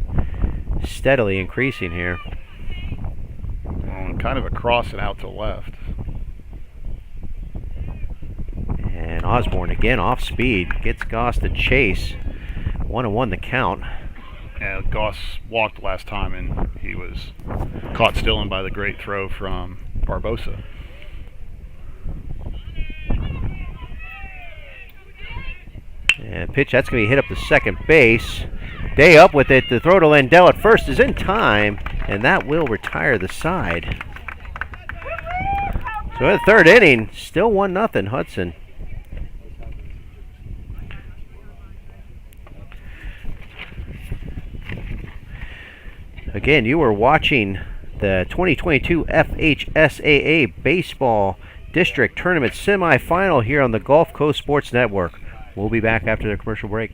steadily increasing here. Kind of across and out to left. And Osborne again off speed. Gets Goss to chase. 1-1 the count. And Goss walked last time and he was caught stealing by the great throw from Barbosa. And pitch, that's going to be hit up to second base. Day up with it. The throw to Lindell at first is in time, and that will retire the side. So in the third inning, still 1-0 Hudson. Again, you were watching the 2022 FHSAA Baseball District Tournament semifinal here on the Gulf Coast Sports Network. We'll be back after the commercial break.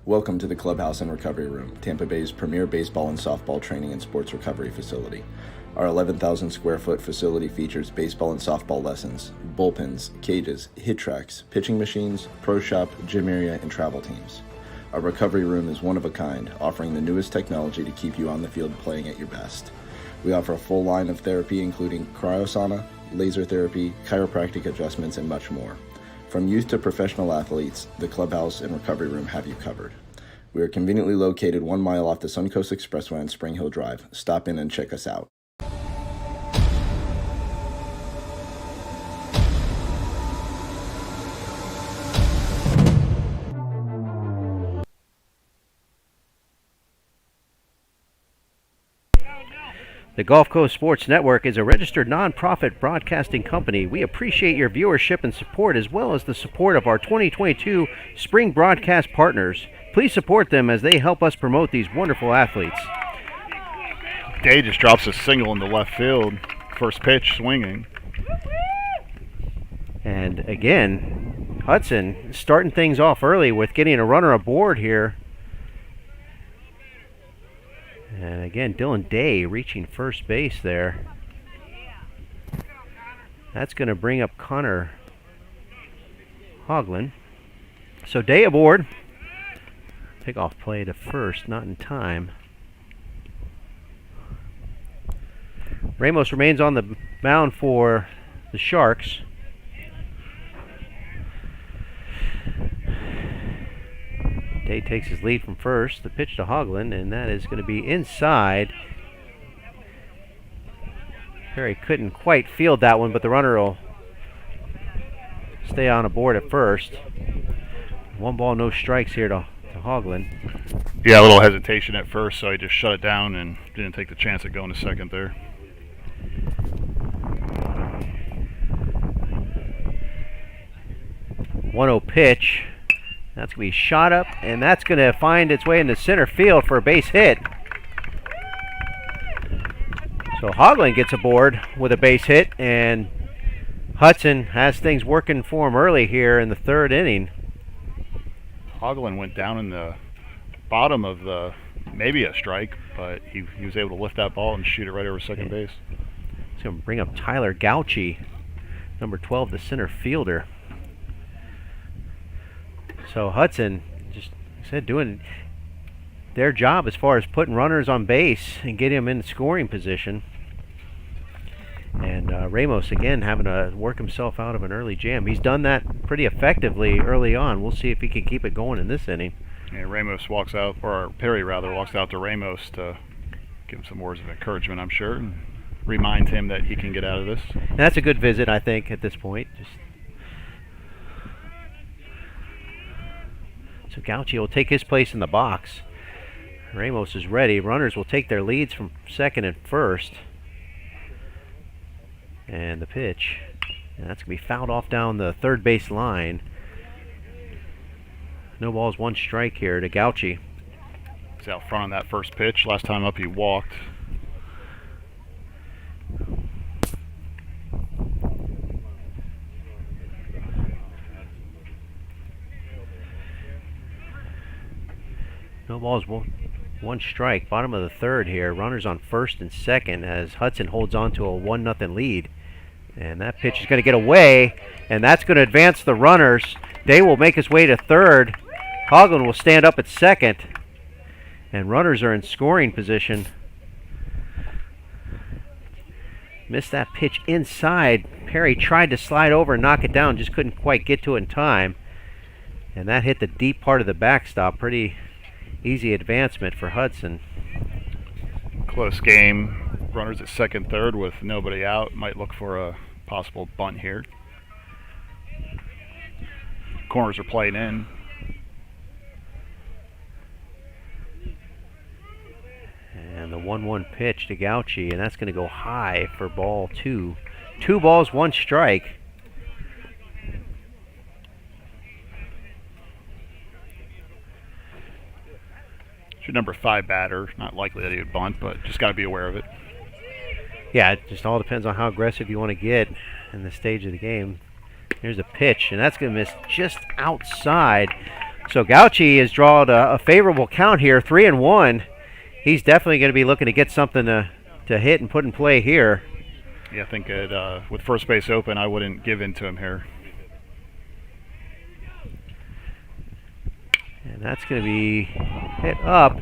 Welcome to the Clubhouse and Recovery Room, Tampa Bay's premier baseball and softball training and sports recovery facility. Our 11,000 square foot facility features baseball and softball lessons, bullpens, cages, hit tracks, pitching machines, pro shop, gym area, and travel teams. Our recovery room is one of a kind, offering the newest technology to keep you on the field playing at your best. We offer a full line of therapy including cryosauna, laser therapy, chiropractic adjustments, and much more. From youth to professional athletes, the Clubhouse and Recovery Room have you covered. We are conveniently located 1 mile off the Suncoast Expressway on Spring Hill Drive. Stop in and check us out. The Gulf Coast Sports Network is a registered nonprofit broadcasting company. We appreciate your viewership and support, as well as the support of our 2022 spring broadcast partners. Please support them as they help us promote these wonderful athletes. Day just drops a single into left field. First pitch, swinging. And again, Hudson starting things off early with getting a runner aboard here. And again, Dylan Day reaching first base there. That's going to bring up Connor Hoagland. So Day aboard. Pickoff play to first, not in time. Ramos remains on the mound for the Sharks. Day takes his lead from first. The pitch to Hoagland, and that is going to be inside. Perry couldn't quite field that one, but the runner will stay on aboard at first. 1 ball, no strikes here to Hoagland. Yeah, a little hesitation at first, so he just shut it down and didn't take the chance of going to second there. .1-0 pitch. That's going to be shot up, and that's going to find its way into center field for a base hit. So Hoagland gets aboard with a base hit, and Hudson has things working for him early here in the 3rd inning. Hoagland went down in the bottom of the, maybe a strike, but he was able to lift that ball and shoot it right over second base. He's going to bring up Tyler Gauchi, number 12, the center fielder. So Hudson, just like I said, doing their job as far as putting runners on base and getting them in scoring position. And Ramos, again, having to work himself out of an early jam. He's done that pretty effectively early on. We'll see if he can keep it going in this inning. Yeah, Ramos walks out, or Perry rather, walks out to Ramos to give him some words of encouragement, I'm sure, and remind him that he can get out of this. And that's a good visit, I think, at this point. So Gauchi will take his place in the box. Ramos is ready. Runners will take their leads from second and first. And the pitch. And that's going to be fouled off down the third base line. No balls, 1 strike here to Gauchi. He's out front on that first pitch. Last time up he walked. No balls, 1 strike. Bottom of the 3rd here. Runners on first and second as Hudson holds on to a 1-0 lead. And that pitch is going to get away, and that's going to advance the runners. Day will make his way to 3rd. Hoagland will stand up at second. And runners are in scoring position. Missed that pitch inside. Perry tried to slide over and knock it down, just couldn't quite get to it in time. And that hit the deep part of the backstop. Pretty easy advancement for Hudson. Close game. Runners at second, third with nobody out. Might look for a possible bunt here. Corners are playing in. And the 1-1 pitch to Gauchi, and that's going to go high for ball 2. 2 balls, 1 strike. It's your number 5 batter. Not likely that he would bunt, but just got to be aware of it. Yeah, it just all depends on how aggressive you want to get in the stage of the game. Here's a pitch, and that's going to miss just outside. So Gauchi has drawn a favorable count here, 3-1. He's definitely going to be looking to get something to hit and put in play here. Yeah, I think with first base open, I wouldn't give in to him here. And that's going to be hit up.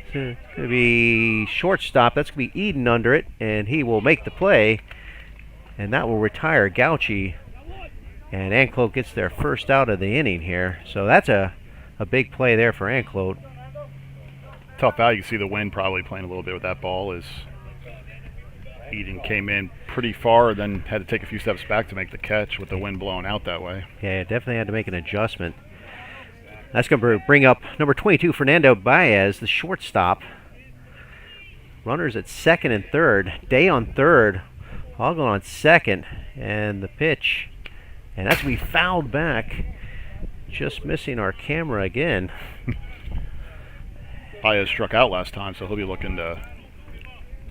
It's going to be shortstop. That's going to be Eden under it, and he will make the play. And that will retire Gauchi. And Anclote gets their first out of the inning here. So that's a big play there for Anclote. Tough out. You see the wind probably playing a little bit with that ball as Eden came in pretty far, then had to take a few steps back to make the catch with the wind blowing out that way. Yeah, definitely had to make an adjustment. That's going to bring up number 22, Fernando Baez, the shortstop. Runners at second and third. Day on third. Hoglund on second. And the pitch. And that's we fouled back. Just missing our camera again. Baez struck out last time, so he'll be looking to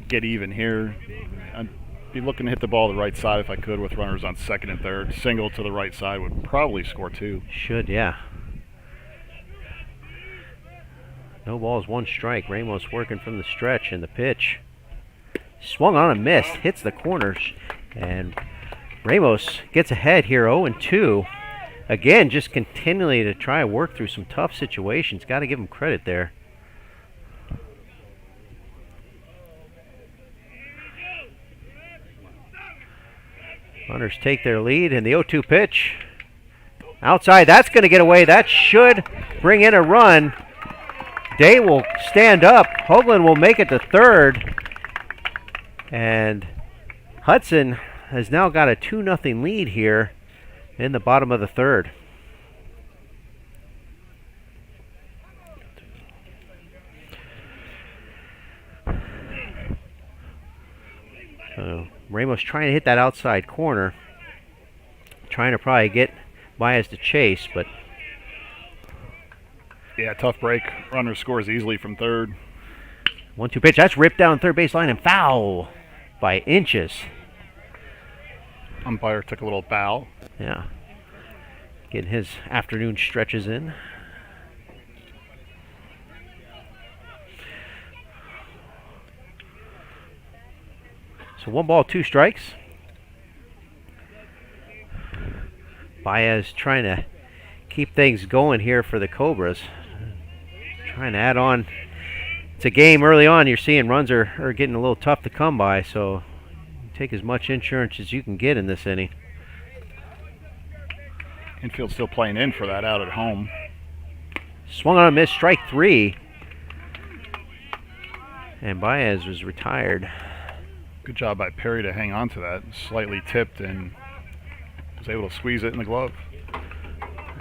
get even here. I'd be looking to hit the ball the right side if I could with runners on second and third. Single to the right side would probably score 2. Should, yeah. No balls, 1 strike. Ramos working from the stretch, and the pitch. Swung on and missed. Hits the corners. And Ramos gets ahead here, 0-2. Again, just continually to try and work through some tough situations. Got to give him credit there. Runners take their lead, and the 0-2 pitch. Outside, that's going to get away. That should bring in a run. Day will stand up. Hoagland will make it to third. And Hudson has now got a 2-0 lead here in the bottom of the third. Ramos trying to hit that outside corner. Trying to probably get Baez to chase, but... Yeah, tough break. Runner scores easily from third. 1-2 pitch. That's ripped down third base line and foul by inches. Umpire took a little bow. Yeah. Getting his afternoon stretches in. So 1 ball, 2 strikes. Baez trying to keep things going here for the Cobras. Trying to add on. It's a game early on. You're seeing runs are getting a little tough to come by, so take as much insurance as you can get in this inning. Infield still playing in for that out at home. Swung on a miss, strike 3. And Baez was retired. Good job by Perry to hang on to that. Slightly tipped and was able to squeeze it in the glove.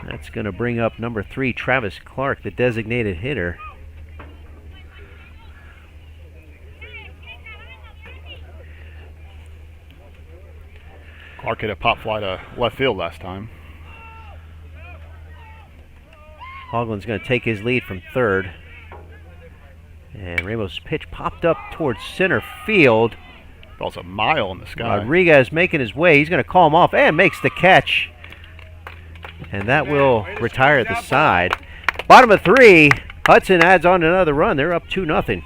That's going to bring up number 3, Travis Clark, the designated hitter. Clark hit a pop fly to left field last time. Hoagland's going to take his lead from third. And Ramos' pitch popped up towards center field. Ball's a mile in the sky. Rodriguez making his way. He's going to call him off and makes the catch. And that will retire the side. Bottom of 3. Hudson adds on another run. They're up 2-0.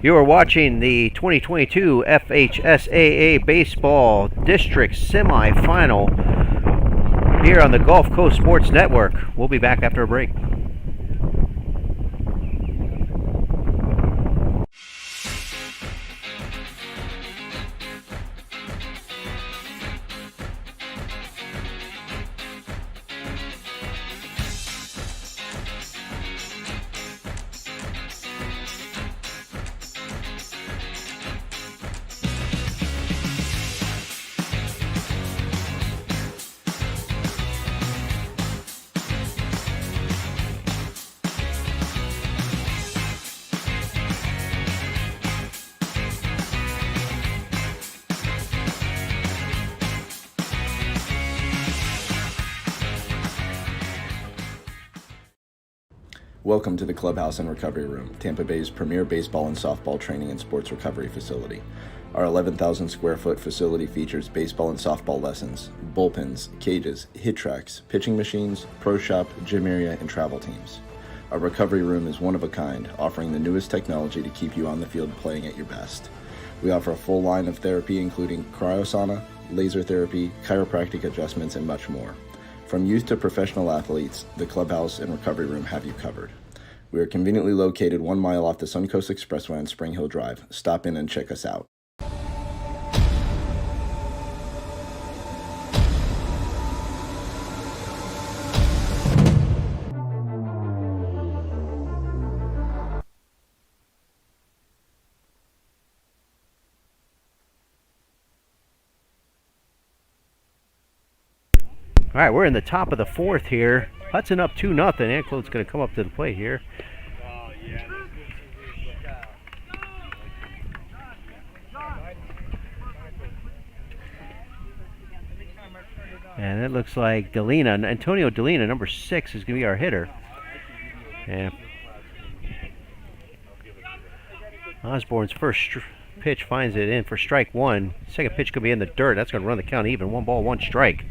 You are watching the 2022 FHSAA Baseball District Semifinal here on the Gulf Coast Sports Network. We'll be back after a break. Welcome to the Clubhouse and Recovery Room, Tampa Bay's premier baseball and softball training and sports recovery facility. Our 11,000 square foot facility features baseball and softball lessons, bullpens, cages, hit tracks, pitching machines, pro shop, gym area, and travel teams. Our recovery room is one of a kind, offering the newest technology to keep you on the field playing at your best. We offer a full line of therapy including cryosauna, laser therapy, chiropractic adjustments, and much more. From youth to professional athletes, the Clubhouse and Recovery Room have you covered. We are conveniently located 1 mile off the Suncoast Expressway on Spring Hill Drive. Stop in and check us out. All right, we're in the top of the fourth here. Hudson up 2-0. Anclote's going to come up to the plate here. And it looks like Antonio Delina, number 6, is going to be our hitter. And Osborne's first pitch finds it in for strike 1. Second pitch could be in the dirt. That's going to run the count even. 1 ball, 1 strike.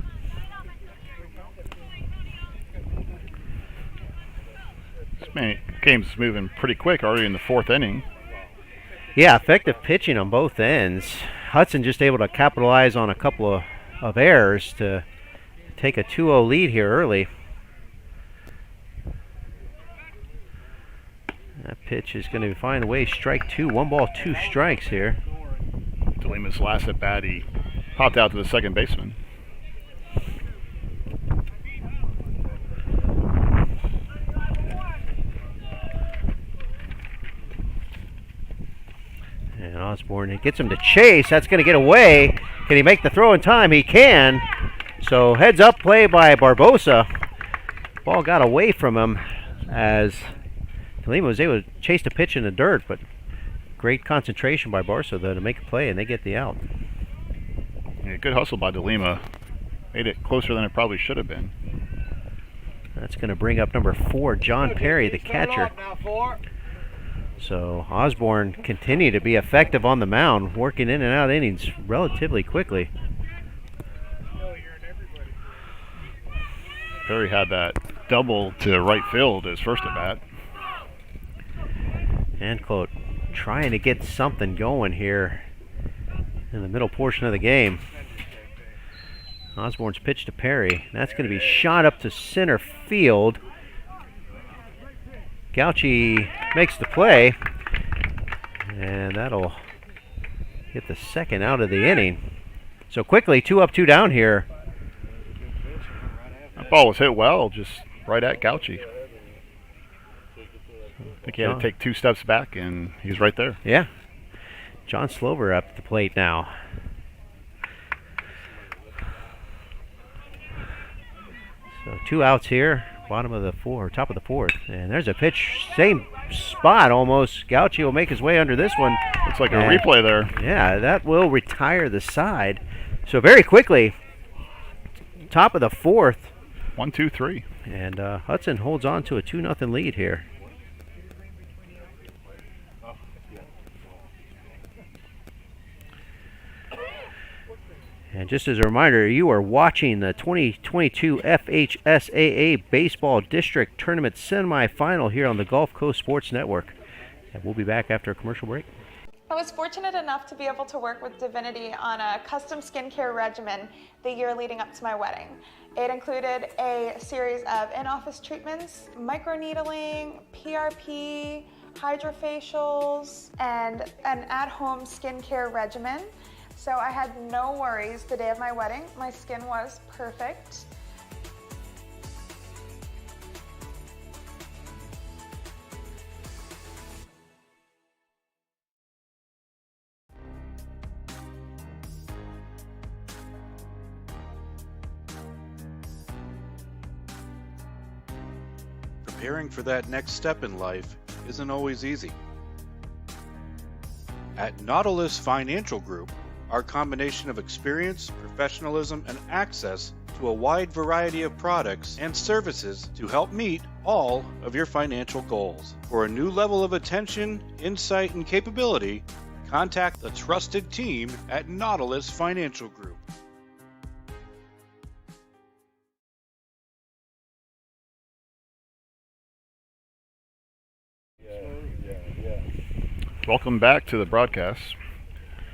This game's moving pretty quick already in the 4th inning. Yeah, effective pitching on both ends. Hudson just able to capitalize on a couple of errors to take a 2-0 lead here early. That pitch is going to find a way. Strike 2. 1 ball, 2 strikes here. DeLima's last at bat, he popped out to the second baseman. And Osborne, it gets him to chase. That's going to get away. Can he make the throw in time? He can. So heads up play by Barbosa. Ball got away from him as DeLima was able to chase the pitch in the dirt, but great concentration by Barbosa though to make a play, and they get the out. Yeah, good hustle by DeLima. Made it closer than it probably should have been. That's going to bring up number 4, John Perry, the catcher. So Osborne continued to be effective on the mound, working in and out innings relatively quickly. Perry had that double to right field his first at bat. Anclote trying to get something going here in the middle portion of the game. Osborne's pitch to Perry. That's going to be shot up to center field. Gauchi makes the play, and that'll get the second out of the inning. So quickly, 2 up, 2 down here. That ball was hit well, just right at Gauchi. I think he had to take 2 steps back, and he was right there. Yeah. John Slover up at the plate now. So 2 outs here, top of the 4th. And there's a pitch, same spot almost. Gauchi will make his way under this one. Looks like a replay there. Yeah, that will retire the side. So very quickly, top of the 4th. 1, 2, 3. And Hudson holds on to a 2-0 lead here. And just as a reminder, you are watching the 2022 FHSAA Baseball District Tournament Semifinal here on the Gulf Coast Sports Network. And we'll be back after a commercial break. I was fortunate enough to be able to work with Divinity on a custom skincare regimen the year leading up to my wedding. It included a series of in-office treatments, microneedling, PRP, hydrofacials, and an at-home skincare regimen. So I had no worries the day of my wedding. My skin was perfect. Preparing for that next step in life isn't always easy. At Nautilus Financial Group, our combination of experience, professionalism, and access to a wide variety of products and services to help meet all of your financial goals. For a new level of attention, insight, and capability, contact the trusted team at Nautilus Financial Group. Welcome back to the broadcast.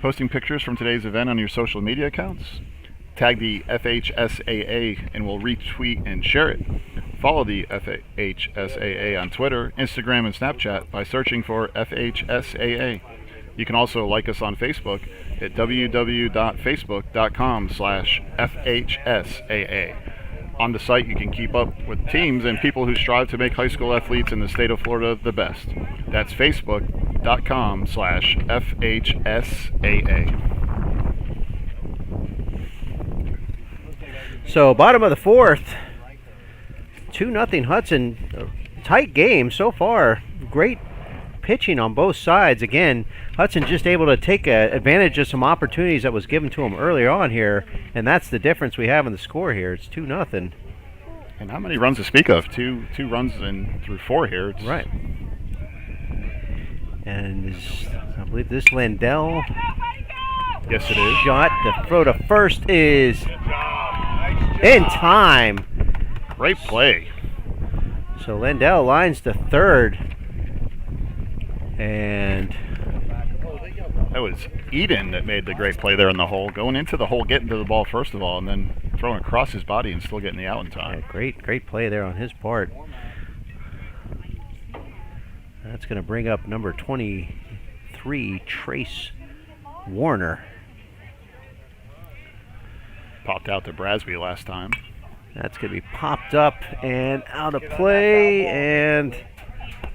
Posting pictures from today's event on your social media accounts. Tag the FHSAA and we'll retweet and share it. Follow the FHSAA on Twitter, Instagram, and Snapchat by searching for FHSAA. You can also like us on Facebook at www.facebook.com/FHSAA. On the site, you can keep up with teams and people who strive to make high school athletes in the state of Florida the best. That's facebook.com/FHSAA. So bottom of the fourth, 2-0 Hudson. Tight game so far. Great pitching on both sides. Again, Hudson just able to take advantage of some opportunities that was given to him earlier on here, and that's the difference we have in the score here. It's 2-0. And how many runs to speak of? Two runs through 4 here. It's right. And I believe this Landell. Yes, it is. Shot to throw to first is in time. Great play. So Landell lines to third. And that was Eden that made the great play there in the hole. Going into the hole, getting to the ball first of all, and then throwing across his body and still getting the out in time. Yeah, great play there on his part. That's going to bring up number 23, Trace Warner. Popped out to Brasby last time. That's going to be popped up and out of play and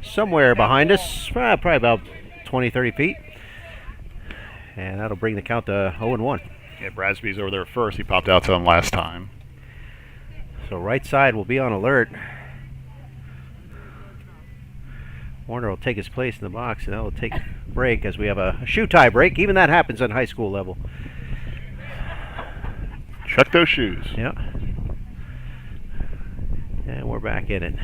somewhere behind us, probably about 20, 30 feet. And that'll bring the count to 0-1. Yeah, Brasby's over there first. He popped out to him last time. So right side will be on alert. Warner will take his place in the box, and that'll take a break as we have a shoe tie break. Even that happens on high school level. Check those shoes. Yeah. And we're back in it.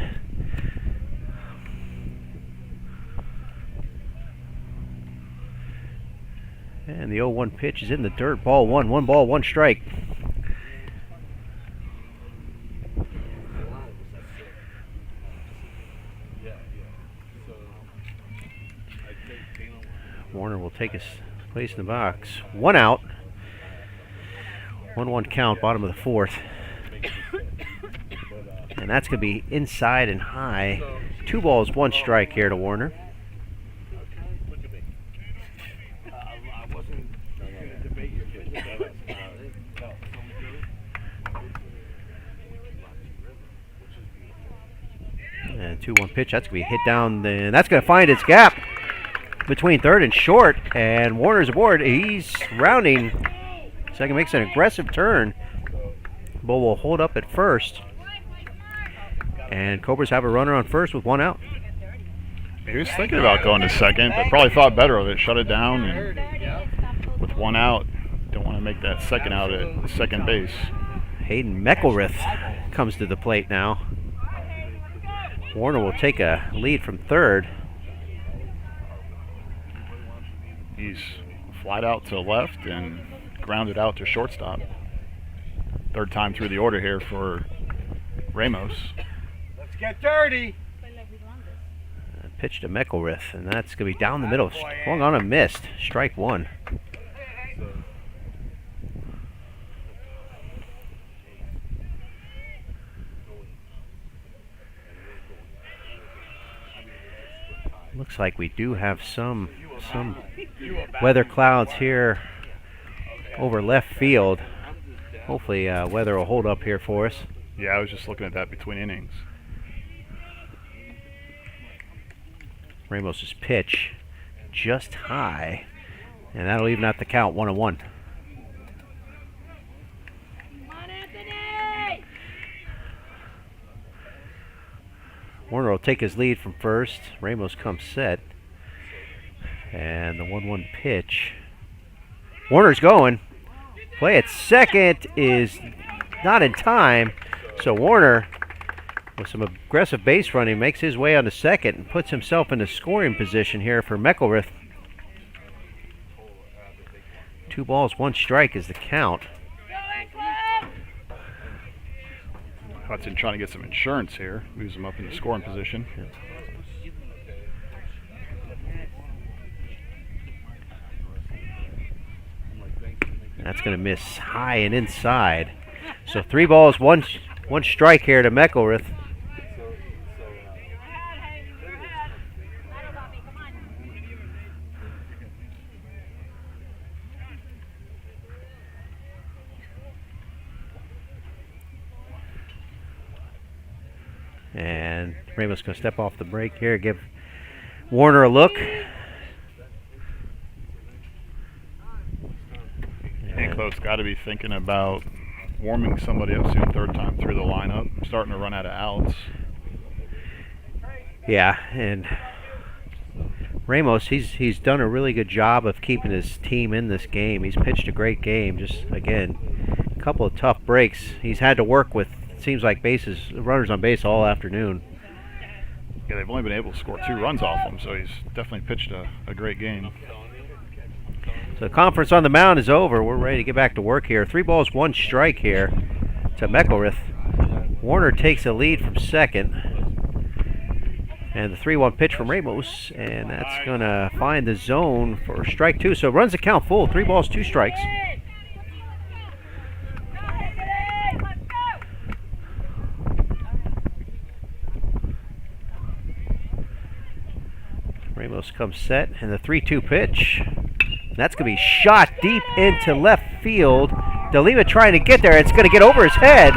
And the 0-1 pitch is in the dirt. Ball one. 1 ball, 1 strike. Warner will take his place in the box. 1 out. 1-1 count, bottom of the fourth. And that's going to be inside and high. 2 balls, 1 strike here to Warner. And 2-1 pitch. That's going to be hit down. And that's going to find its gap between third and short. And Warner's aboard. He's rounding. Second makes an aggressive turn. Bull will hold up at first. And Cobras have a runner on first with 1 out. He was thinking about going to second, but probably thought better of it. Shut it down, and with 1 out, don't want to make that second out at second base. Hayden Meckelrith comes to the plate now. Warner will take a lead from third. He's flied out to left and grounded out to shortstop. Third time through the order here for Ramos. Let's get dirty. Pitch to Meckelrith, and that's going to be down the middle. Swung on and missed. Strike 1. Looks like we do have some weather clouds here over left field. Hopefully weather will hold up here for us. Yeah, I was just looking at that between innings. Ramos's pitch just high, and that'll even out the count. 1-1. Warner will take his lead from first. Ramos comes set. And the 1-1 pitch. Warner's going. Play at second is not in time. So Warner, with some aggressive base running, makes his way onto second and puts himself in a scoring position here for Meckelrith. 2 balls, 1 strike is the count. Hudson trying to get some insurance here. Moves him up in the scoring position. That's going to miss high and inside. So 3 balls, 1 strike here to Meckelrith. And Ramos going to step off the break here, give Warner a look. Anclote's got to be thinking about warming somebody up soon, third time through the lineup, starting to run out of outs. Yeah, and Ramos, he's done a really good job of keeping his team in this game. He's pitched a great game. Just, again, a couple of tough breaks. He's had to work with, seems like, runners on base all afternoon. Yeah, they've only been able to score 2 runs off him, so he's definitely pitched a great game. So the conference on the mound is over. We're ready to get back to work here. 3 balls, 1 strike here to Meckelrith. Warner takes a lead from second. And the 3-1 pitch from Ramos, and that's going to find the zone for strike 2. So runs the count full. 3 balls, 2 strikes. Ramos comes set, and the 3-2 pitch. That's going to be shot deep into left field. DeLima trying to get there. It's going to get over his head.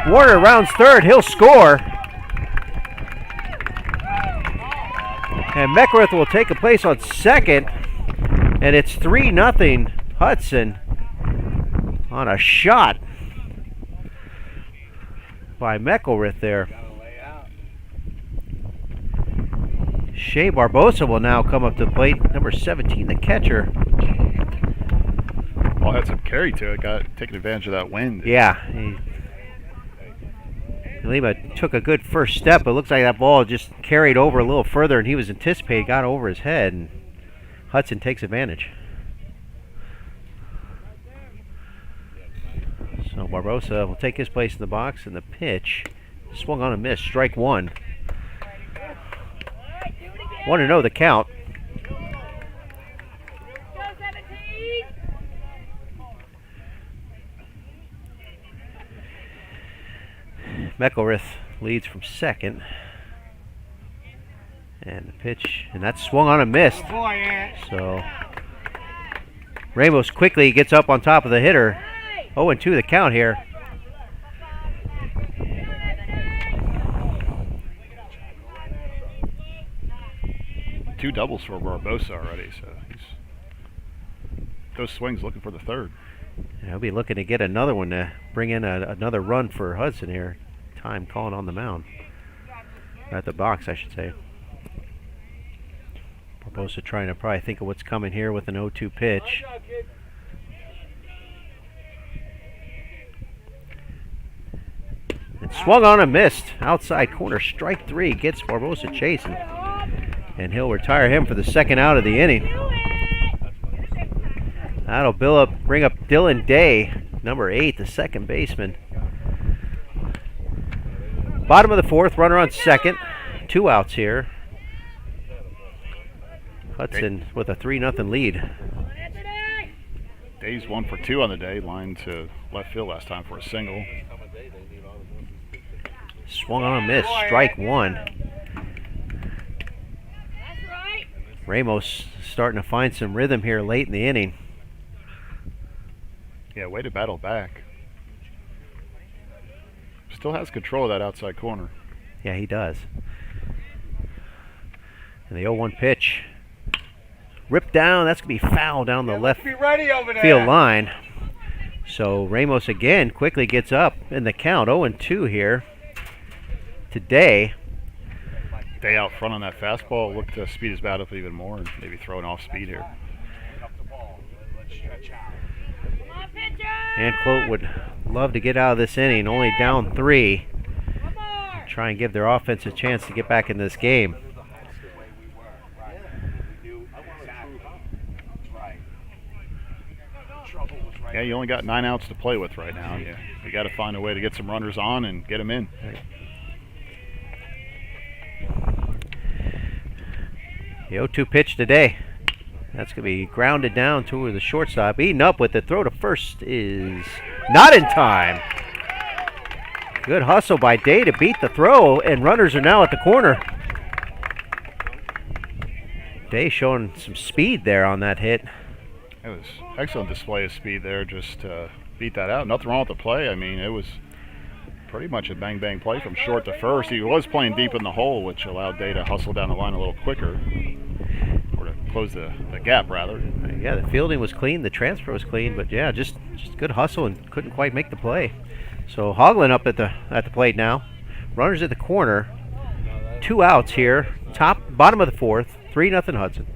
Warner rounds third. He'll score. And Meckelrith will take a place on second. And it's 3-0 Hudson on a shot by Meckelrith there. Shea Barbosa will now come up to the plate. Number 17, the catcher. Well, had some carry to it. Got taking advantage of that wind. Yeah. Lima took a good first step. It looks like that ball just carried over a little further, and he was anticipating, got over his head, and Hudson takes advantage. So Barbosa will take his place in the box, and the pitch swung on a miss. Strike 1. 1-0 the count. Meckelrith leads from second. And the pitch, and that swung on a miss. So Ramos quickly gets up on top of the hitter. 0-2 the count here. Two doubles for Barbosa already, so he's those swings looking for the third. He'll be looking to get another one to bring in another run for Hudson here. Time calling on the mound. At the box, I should say. Barbosa trying to probably think of what's coming here with an 0-2 pitch. And swung on and missed. Outside corner, strike 3. Gets Barbosa chasing. And he'll retire him for the second out of the inning. That'll bring up Dylan Day, number 8, the second baseman. Bottom of the 4th, runner on second. 2 outs here. Hudson with a 3-0 lead. Day's 1 for 2 on the day, lined to left field last time for a single. Swung on a miss, strike 1. Ramos starting to find some rhythm here late in the inning. Yeah, way to battle back. Still has control of that outside corner. Yeah, he does. And the 0-1 pitch. Ripped down. That's going to be foul down the left field line. So Ramos again quickly gets up in the count. 0-2 here today. Day out front on that fastball. Look to speed his bat up even more and maybe throw an off speed here. Anclote would love to get out of this inning, only down 3. Try and give their offense a chance to get back in this game. Yeah, you only got 9 outs to play with right now. You got to find a way to get some runners on and get them in. Right. The 0-2 pitch today. That's going to be grounded down to the shortstop. Eaten up with the throw to first is not in time. Good hustle by Day to beat the throw, and runners are now at the corner. Day showing some speed there on that hit. It was excellent display of speed there, just beat that out. Nothing wrong with the play. I mean, it was pretty much a bang-bang play from short to first. He was playing deep in the hole, which allowed Day to hustle down the line a little quicker, or to close the gap, rather. Yeah, the fielding was clean, the transfer was clean, but yeah, just good hustle and couldn't quite make the play. So Hoagland up at the plate now. Runners at the corner. 2 outs here. Bottom of the fourth. 3-0 Hudson.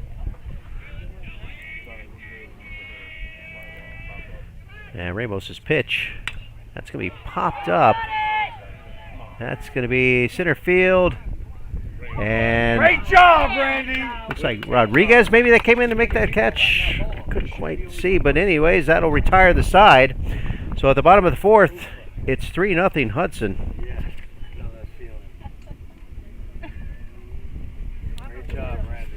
And Ramos's pitch. That's going to be popped up. That's going to be center field. And Great job, Randy! looks like Rodriguez maybe that came in to make that catch. Couldn't quite see, but anyways, that'll retire the side. So at the bottom of the fourth, it's 3-0 Hudson. Great job, Randy.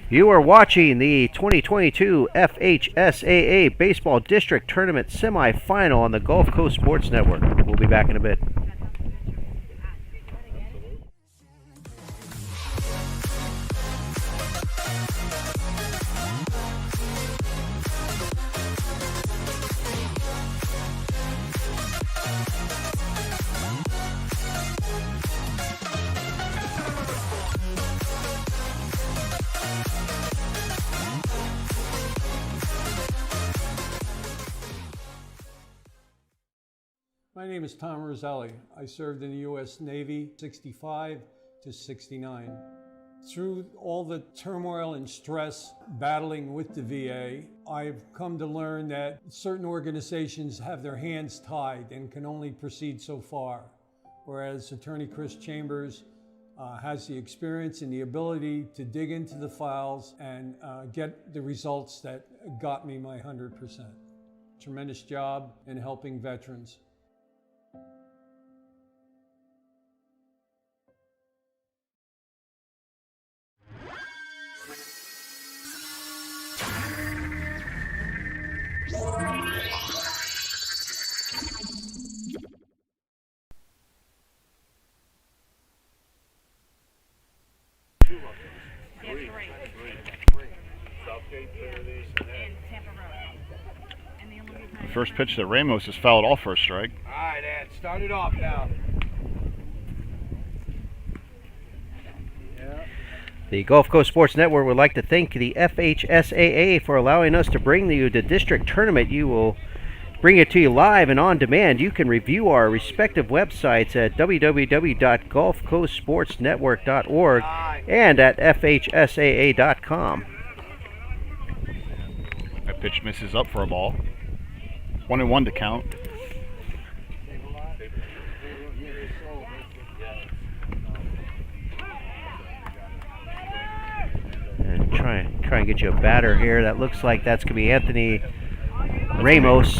You are watching the 2022 FHSAA Baseball District Tournament semifinal on the Gulf Coast Sports Network. We'll be back in a bit. My name is Tom Roselli. I served in the U.S. Navy 65 to 69. Through all the turmoil and stress battling with the VA, I've come to learn that certain organizations have their hands tied and can only proceed so far, whereas Attorney Chris Chambers has the experience and the ability to dig into the files and get the results that got me my 100%. Tremendous job in helping veterans. First pitch to Ramos is fouled off for a strike. All right, Ed, start it off now. The Gulf Coast Sports Network would like to thank the FHSAA for allowing us to bring you the district tournament. You will bring it to you live and on demand. You can review our respective websites at www.gulfcoastsportsnetwork.org and at fhsaa.com. That pitch misses up for a ball. 1-1 to count. And try and get you a batter here. That looks like that's going to be Anthony Ramos.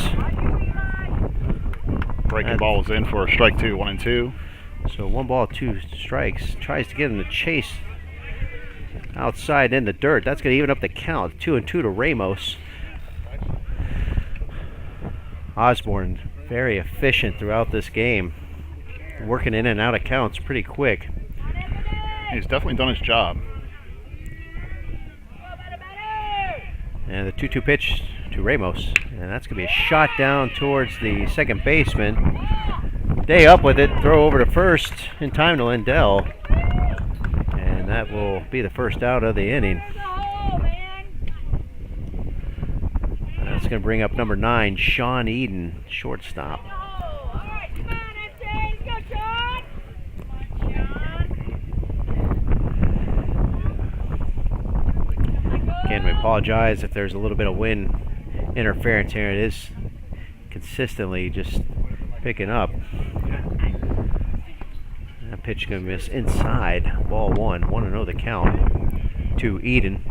Breaking ball is in for a strike two, 1-2. So 1 ball, 2 strikes. Tries to get him to chase outside in the dirt. That's going to even up the count. 2-2 to Ramos. Osborne very efficient throughout this game, working in and out of counts pretty quick. He's definitely done his job. And the 2-2 pitch to Ramos, and that's going to be a shot down towards the second baseman. Day up with it, throw over to first in time to Lindell, and that will be the first out of the inning. That's going to bring up number 9, Sean Eden, shortstop. Again, we apologize if there's a little bit of wind interference here. It is consistently just picking up. That pitch is going to miss inside. Ball 1. 1-0 the count to Eden.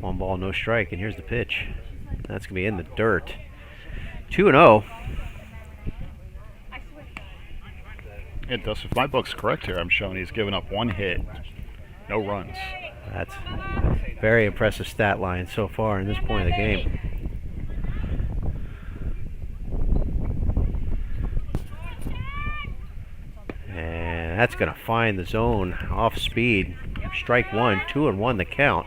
1 ball, no strike, and here's the pitch. That's going to be in the dirt. 2-0. It does. If my book's correct here, I'm showing he's given up 1 hit, no runs. That's a very impressive stat line so far in this point of the game. And that's going to find the zone off speed. Strike 1, 2-1 the count.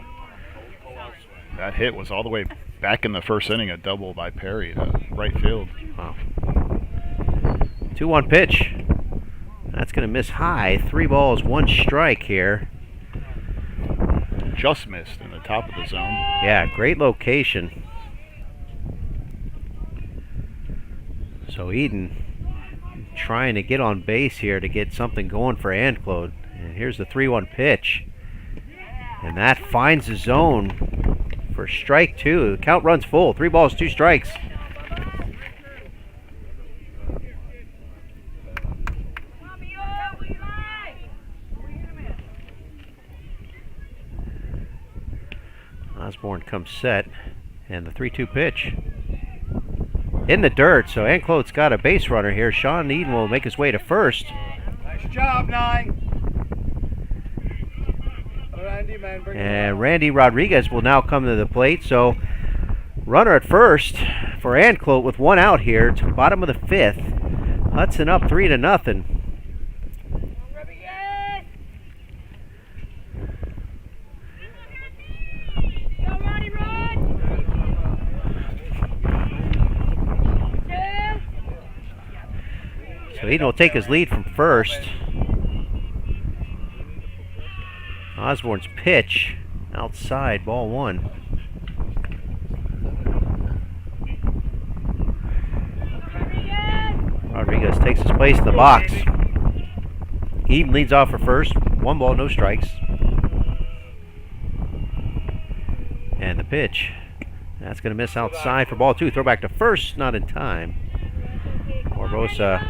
That hit was all the way back in the first inning, a double by Perry to right field. Wow. 2-1 pitch. That's going to miss high. 3 balls, 1 strike here. Just missed in the top of the zone. Yeah, great location. So Eden trying to get on base here to get something going for Anclote. And here's the 3-1 pitch. And that finds the zone for strike 2. The count runs full. 3 balls, 2 strikes. Osborne comes set, and the 3-2 pitch in the dirt. So Anclote's got a base runner here. Sean Eden will make his way to first. Nice job, 9. And Randy Rodriguez will now come to the plate. So runner at first for Anclote with 1 out here to the bottom of the 5th. Hudson up 3-0. So Eden will take his lead from first. Osborne's pitch outside, ball 1. Rodriguez takes his place in the box. Eden leads off for first. 1 ball, no strikes. And the pitch. That's going to miss outside for ball 2. Throw back to first, not in time. Barbosa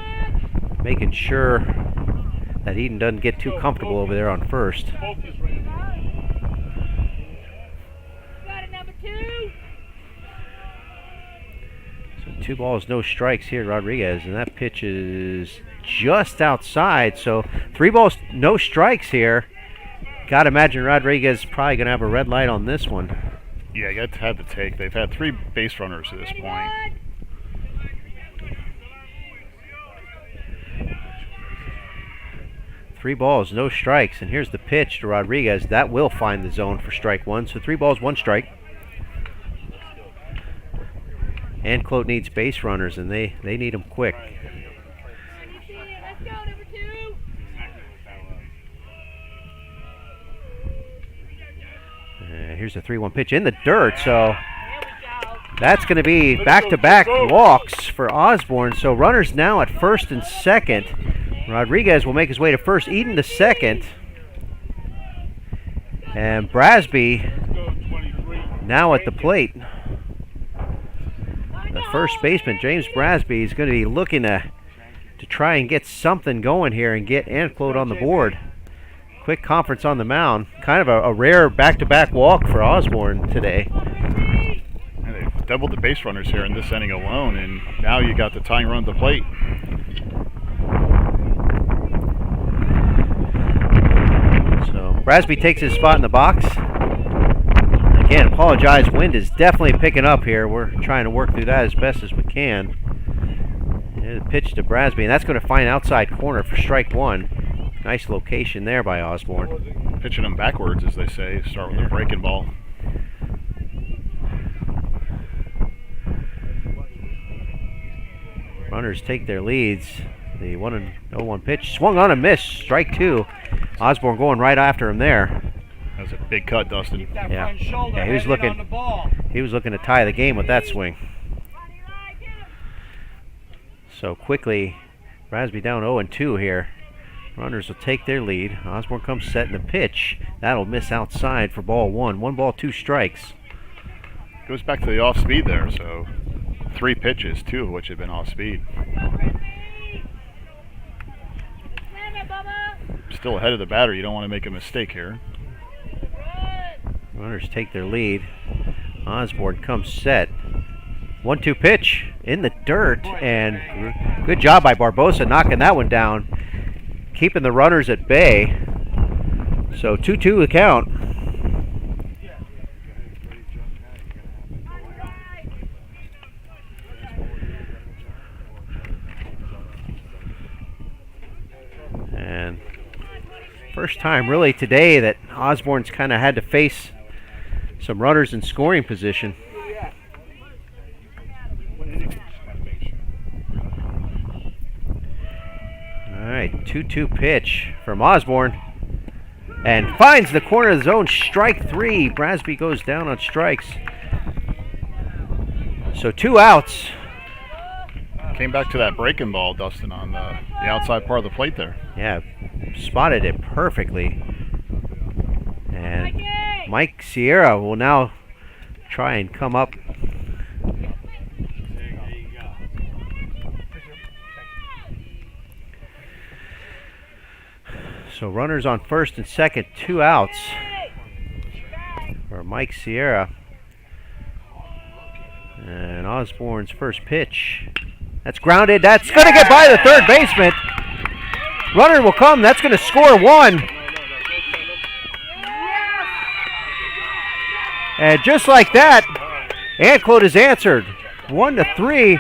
making sure that Eden doesn't get too comfortable over there on first. So 2 balls, no strikes here, Rodriguez, and that pitch is just outside. So 3 balls, no strikes here. Got to imagine Rodriguez is probably going to have a red light on this one. Yeah, you had to take. They've had 3 base runners at this point. Three balls, no strikes, and here's the pitch to Rodriguez. That will find the zone for strike 1. So 3 balls, 1 strike. Anclote needs base runners, and they need them quick. Here's a 3-1 pitch in the dirt, so that's going to be back-to-back walks for Osborne. So runners now at first and second. Rodriguez will make his way to first, Eden to second. And Brasby now at the plate. The first baseman, James Brasby, is going to be looking to try and get something going here and get Anclote on the board. Quick conference on the mound. Kind of a rare back-to-back walk for Osborne today. And they've doubled the base runners here in this inning alone, and now you got the tying run at the plate. So Brasby takes his spot in the box. Again, apologize, wind is definitely picking up here. We're trying to work through that as best as we can. Here's a pitch to Brasby, and that's going to find outside corner for strike 1. Nice location there by Osborne. Pitching them backwards, as they say. Start with a breaking ball. Runners take their leads. The 1-0-1 pitch swung on and missed. Strike 2. Osborne going right after him there. That was a big cut, Dustin. Yeah, he was looking to tie the game with that swing. So quickly, Brasby down 0-2 here. Runners will take their lead. Osborne comes set in the pitch. That'll miss outside for ball 1. 1 ball, 2 strikes. Goes back to the off speed there, so 3 pitches, 2 of which have been off speed. Still ahead of the batter. You don't want to make a mistake here. Runners take their lead. Osborne comes set. 1-2 pitch in the dirt, and good job by Barbosa knocking that one down, keeping the runners at bay. So 2-2 the count. And first time really today that Osborne's kind of had to face some runners in scoring position. 2-2 pitch from Osborne. And finds the corner of the zone, strike 3. Brasby goes down on strikes. So 2 outs. Came back to that breaking ball, Dustin, on the outside part of the plate there. Yeah, spotted it perfectly. And Mike Sierra will now try and come up. So runners on first and second, 2 outs for Mike Sierra. And Osborne's first pitch. That's grounded. That's going to get by the third baseman. Runner will come. That's going to score 1. And just like that, Anclote is answered. 1-3.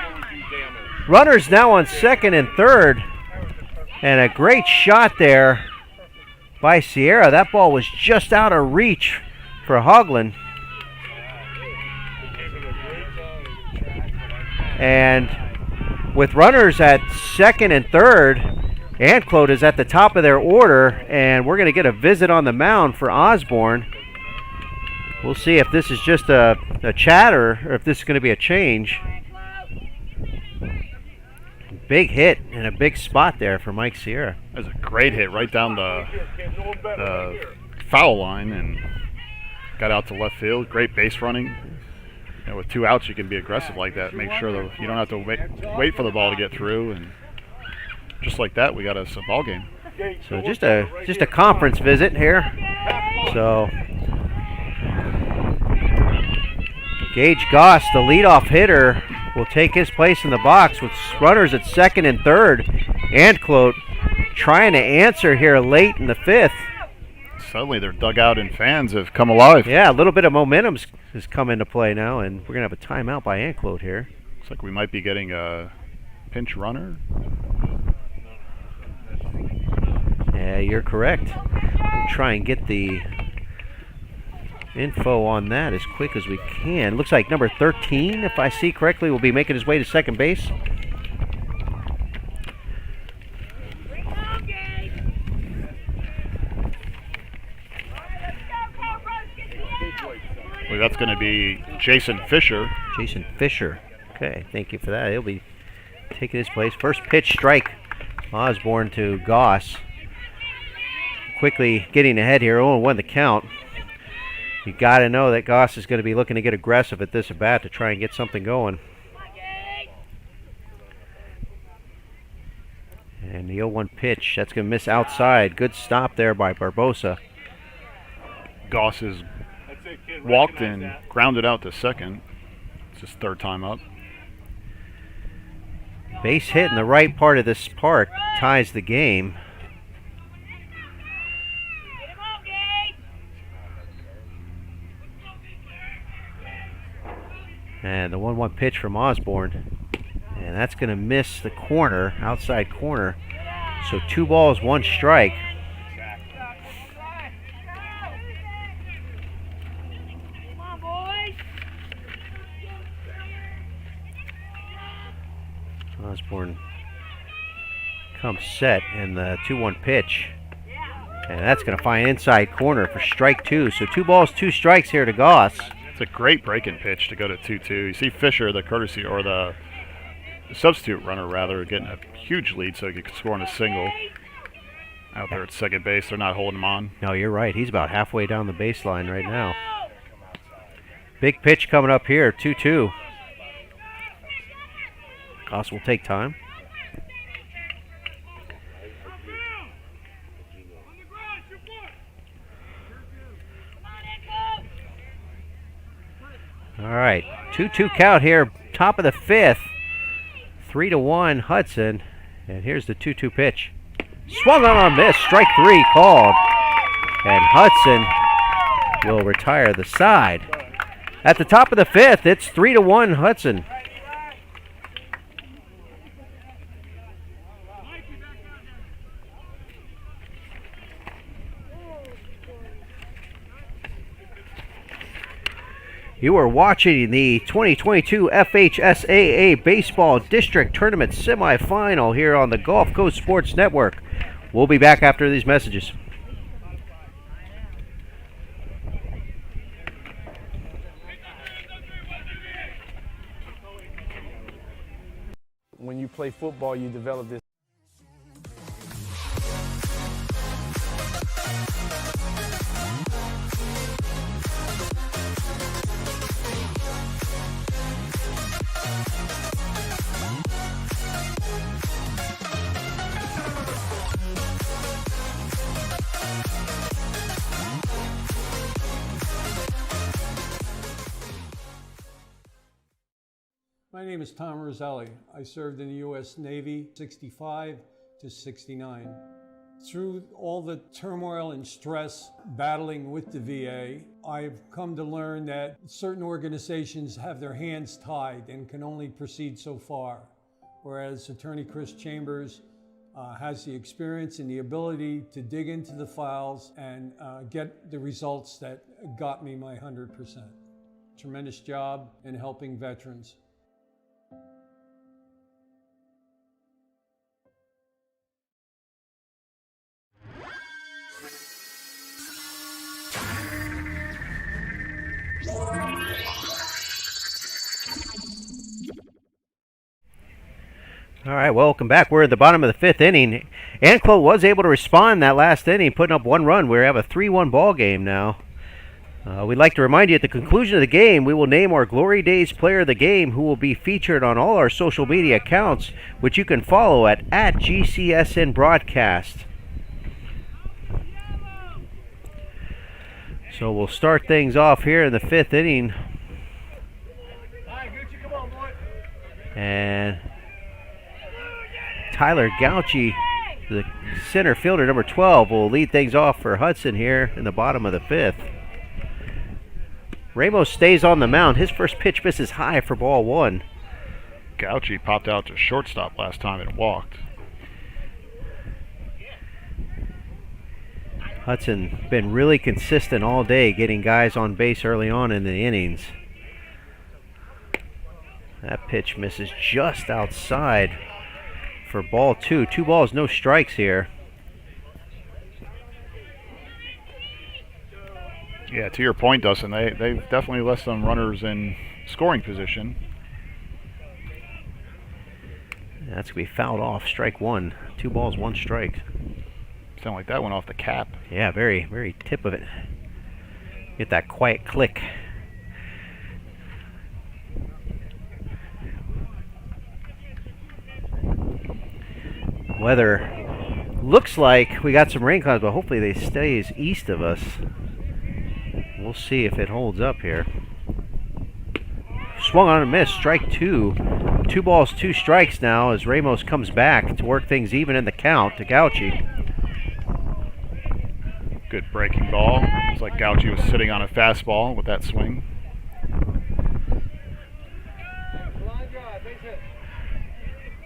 Runners now on second and third. And a great shot there by Sierra. That ball was just out of reach for Hoagland. And with runners at second and third, Anclote is at the top of their order, and we're going to get a visit on the mound for Osborne. We'll see if this is just a chat or if this is going to be a change. Big hit and a big spot there for Mike Sierra. That was a great hit right down the foul line and got out to left field. Great base running. And with 2 outs, you can be aggressive like that. Make sure that you don't have to wait for the ball to get through. And just like that, we got us a ball game. So just a conference visit here. So Gage Goss, the leadoff hitter, will take his place in the box with runners at second and third. Anclote trying to answer here late in the 5th. Suddenly their dugout and fans have come alive. Yeah, a little bit of momentum has come into play now, and we're going to have a timeout by Anclote here. Looks like we might be getting a pinch runner. Yeah, you're correct. We'll try and get the info on that as quick as we can. Looks like number 13, if I see correctly, will be making his way to second base. Well, that's going to be Jason Fisher. Jason Fisher. Okay, thank you for that. He'll be taking his place. First pitch strike. Osborne to Goss. Quickly getting ahead here. 0-1 the count. You got to know that Goss is going to be looking to get aggressive at this at bat to try and get something going. And the 0-1 pitch. That's going to miss outside. Good stop there by Barbosa. Goss is walked and grounded out to second. It's his 3rd time up. Base hit in the right part of this park ties the game. And the 1-1 pitch from Osborne. And that's going to miss the corner, outside corner. So 2 balls, 1 strike. Osborne comes set, and the 2-1 pitch. And that's going to find inside corner for strike 2. So 2 balls, 2 strikes here to Goss. It's a great breaking pitch to go to 2-2. You see Fisher, the courtesy, or the substitute runner rather, getting a huge lead so he could score on a single. Out there at second base, they're not holding him on. No, you're right. He's about halfway down the baseline right now. Big pitch coming up here, 2-2. Goss will take time. All right, 2-2 count here, top of the 5th. 3-1 Hudson, and here's the 2-2 pitch. Swung on miss, strike 3 called, and Hudson will retire the side. At the top of the 5th, it's 3-1 Hudson. You are watching the 2022 FHSAA Baseball District Tournament Semifinal here on the Gulf Coast Sports Network. We'll be back after these messages. When you play football, you develop this. My name is Tom Roselli. I served in the U.S. Navy 65 to 69. Through all the turmoil and stress battling with the VA, I've come to learn that certain organizations have their hands tied and can only proceed so far, whereas Attorney Chris Chambers has the experience and the ability to dig into the files and get the results that got me my 100%. Tremendous job in helping veterans. All right, welcome back. We're at the bottom of the 5th inning. Anclote was able to respond that last inning, putting up 1 run. We have a 3-1 ball game now. We'd like to remind you at the conclusion of the game, we will name our Glory Days player of the game, who will be featured on all our social media accounts, which you can follow at GCSN Broadcast. So we'll start things off here in the 5th inning. And Tyler Gauchi, the center fielder, number 12, will lead things off for Hudson here in the bottom of the 5th. Ramos stays on the mound. His first pitch misses high for ball 1. Gauchi popped out to shortstop last time and walked. Hudson been really consistent all day, getting guys on base early on in the innings. That pitch misses just outside for ball 2. 2 balls, no strikes here. Yeah, to your point, Dustin, they've definitely left some runners in scoring position. That's going to be fouled off, strike 1. 2 balls, 1 strike. Sound like that went off the cap. Yeah, very, very tip of it. Get that quiet click. Weather looks like we got some rain clouds, but hopefully they stays east of us. We'll see if it holds up here. Swung on and missed, strike 2. 2 balls, 2 strikes now as Ramos comes back to work things even in the count to Gauchi. Good breaking ball. Looks like Gauchi was sitting on a fastball with that swing.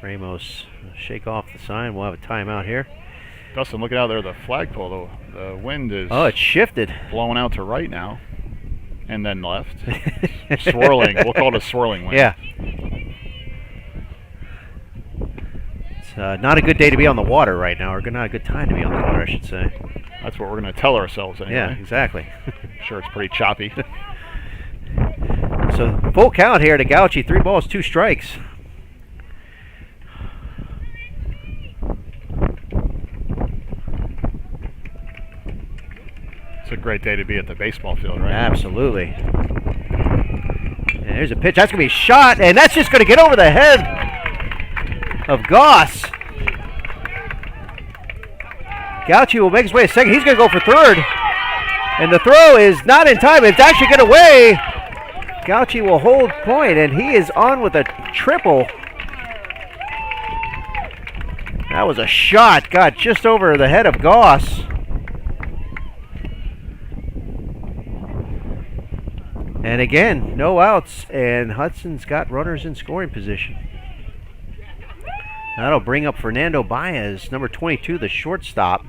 Ramos shake off the sign. We'll have a timeout here. Dustin, looking out there, the flagpole, the wind is... Oh, it shifted. Blowing out to right now. And then left. Swirling. We'll call it a swirling wind. Yeah. It's not a good day to be on the water right now, or not a good time to be on the water, I should say. That's what we're going to tell ourselves anyway. Yeah, exactly. Sure, it's pretty choppy. So, full count here to Gauchi. 3 balls, 2 strikes. It's a great day to be at the baseball field, right? Absolutely. And there's a pitch. That's going to be shot, and that's just going to get over the head of Goss. Gauchi will make his way to second. He's going to go for third. And the throw is not in time. It's actually get away. Gauchi will hold point, and he is on with a triple. That was a shot. Got just over the head of Goss. And again, no outs, and Hudson's got runners in scoring position. That'll bring up Fernando Baez, number 22, the shortstop.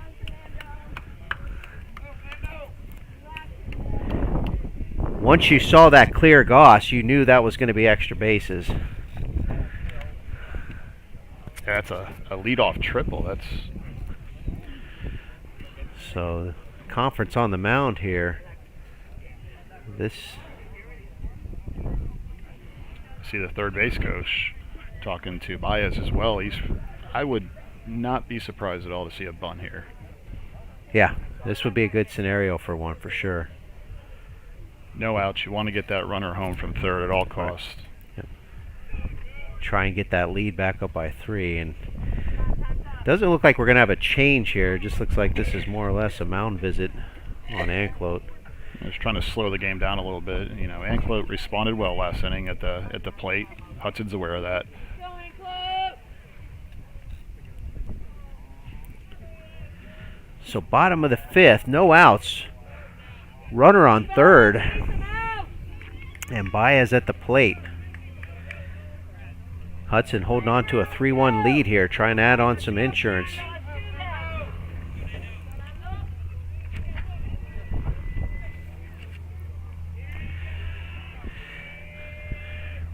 Once you saw that clear Goss, you knew that was going to be extra bases. Yeah, that's a leadoff triple. That's So, conference on the mound here. See the third base coach talking to Baez as well. I would not be surprised at all to see a bunt here. Yeah, this would be a good scenario for one, for sure. No outs. You want to get that runner home from third at all costs. Yep. Try and get that lead back up by 3. And doesn't look like we're going to have a change here. It just looks like this is more or less a mound visit on Anclote. Just trying to slow the game down a little bit. You know, Anclote responded well last inning at the plate. Hudson's aware of that. So bottom of the 5th, no outs. Runner on third. And Baez at the plate. Hudson holding on to a 3-1 lead here, trying to add on some insurance.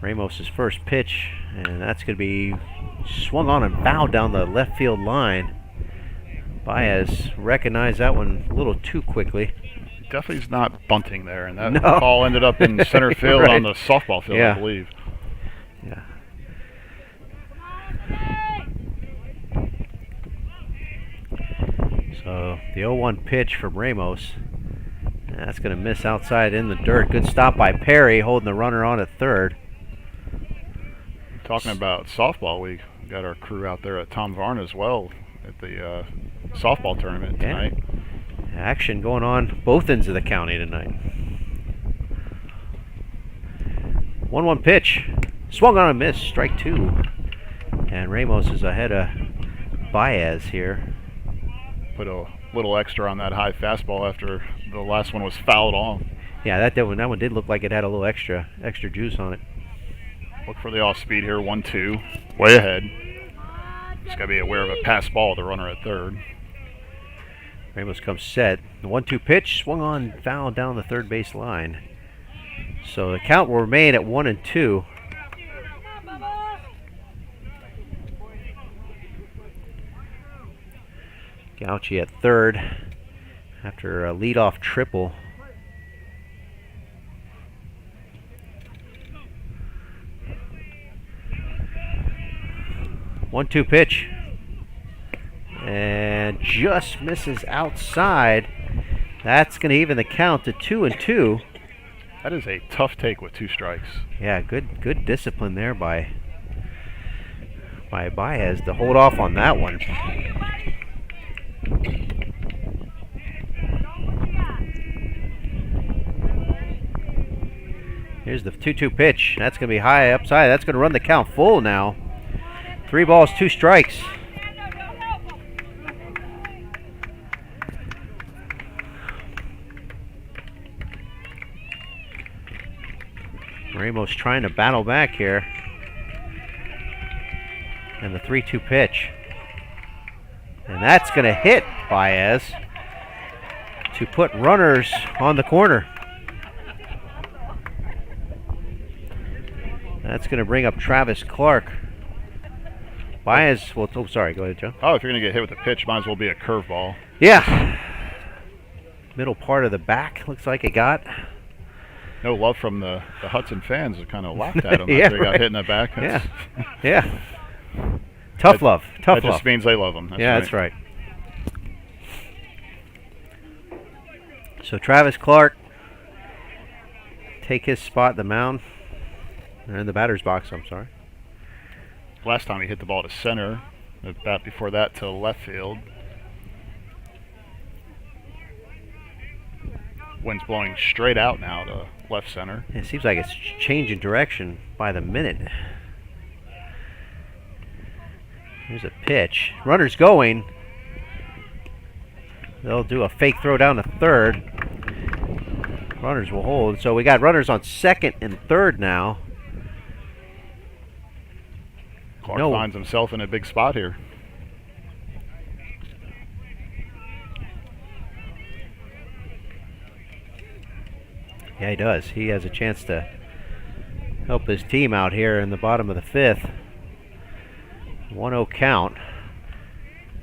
Ramos's first pitch, and that's going to be swung on and fouled down the left field line. Baez recognized that one a little too quickly. Definitely is not bunting there, and that ball ended up in center field right. on the softball field, I believe. Yeah. So the 0-1 pitch from Ramos. That's going to miss outside in the dirt. Good stop by Perry, holding the runner on at third. Talking about softball, we got our crew out there at Tom Varn as well at the softball tournament tonight. Action going on both ends of the county tonight. 1-1 pitch. Swung on a miss. Strike 2. And Ramos is ahead of Baez here. Put a little extra on that high fastball after the last one was fouled off. Yeah, that one did look like it had a little extra juice on it. Look for the off speed here. 1-2. Way ahead. Just got to be aware of a pass ball, the runner at third. Ramos comes set. The 1-2 pitch swung on, foul down the third base line. So the count will remain at 1-2. Gauchi at third after a leadoff triple. One-two pitch. And just misses outside. That's going to even the count to 2-2. That is a tough take with 2 strikes. Yeah, good discipline there by Baez to hold off on that one. Here's the 2-2 pitch. That's going to be high upside. That's going to run the count full now. 3 balls, 2 strikes. Ramos trying to battle back here. And the 3-2 pitch. And that's going to hit Baez to put runners on the corner. That's going to bring up Travis Clark. Baez, well, oh, sorry, go ahead, Joe. Oh, if you're going to get hit with a pitch, might as well be a curveball. Yeah. Middle part of the back, looks like it got. No love from the Hudson fans who kind of laughed at him yeah, after he got right. hit in the back. Yeah. Yeah. Tough love. That just means they love him. That's right. So Travis Clark take his spot at the mound. Or in the batter's box, I'm sorry. Last time he hit the ball to center. The bat before that to left field. Wind's blowing straight out now to left center. It seems like it's changing direction by the minute. Here's a pitch. Runner's going. They'll do a fake throw down to third. Runners will hold. So we got runners on second and third now. Clark finds himself in a big spot here. Yeah, he does. He has a chance to help his team out here in the bottom of the 5th. 1-0 count.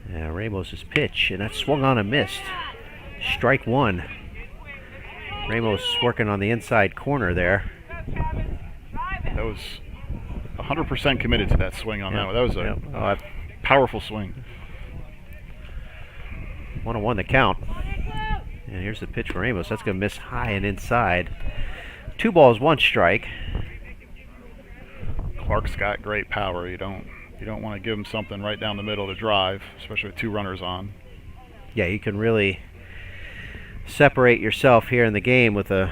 Ramos' pitch, and that swung on and missed. Strike one. Ramos working on the inside corner there. That was 100% committed to that swing on that one. That was a powerful swing. 1-1 the count. And here's the pitch for Ramos. That's going to miss high and inside. 2 balls, 1 strike. Clark's got great power. You don't want to give him something right down the middle to drive, especially with 2 runners on. Yeah, you can really separate yourself here in the game with a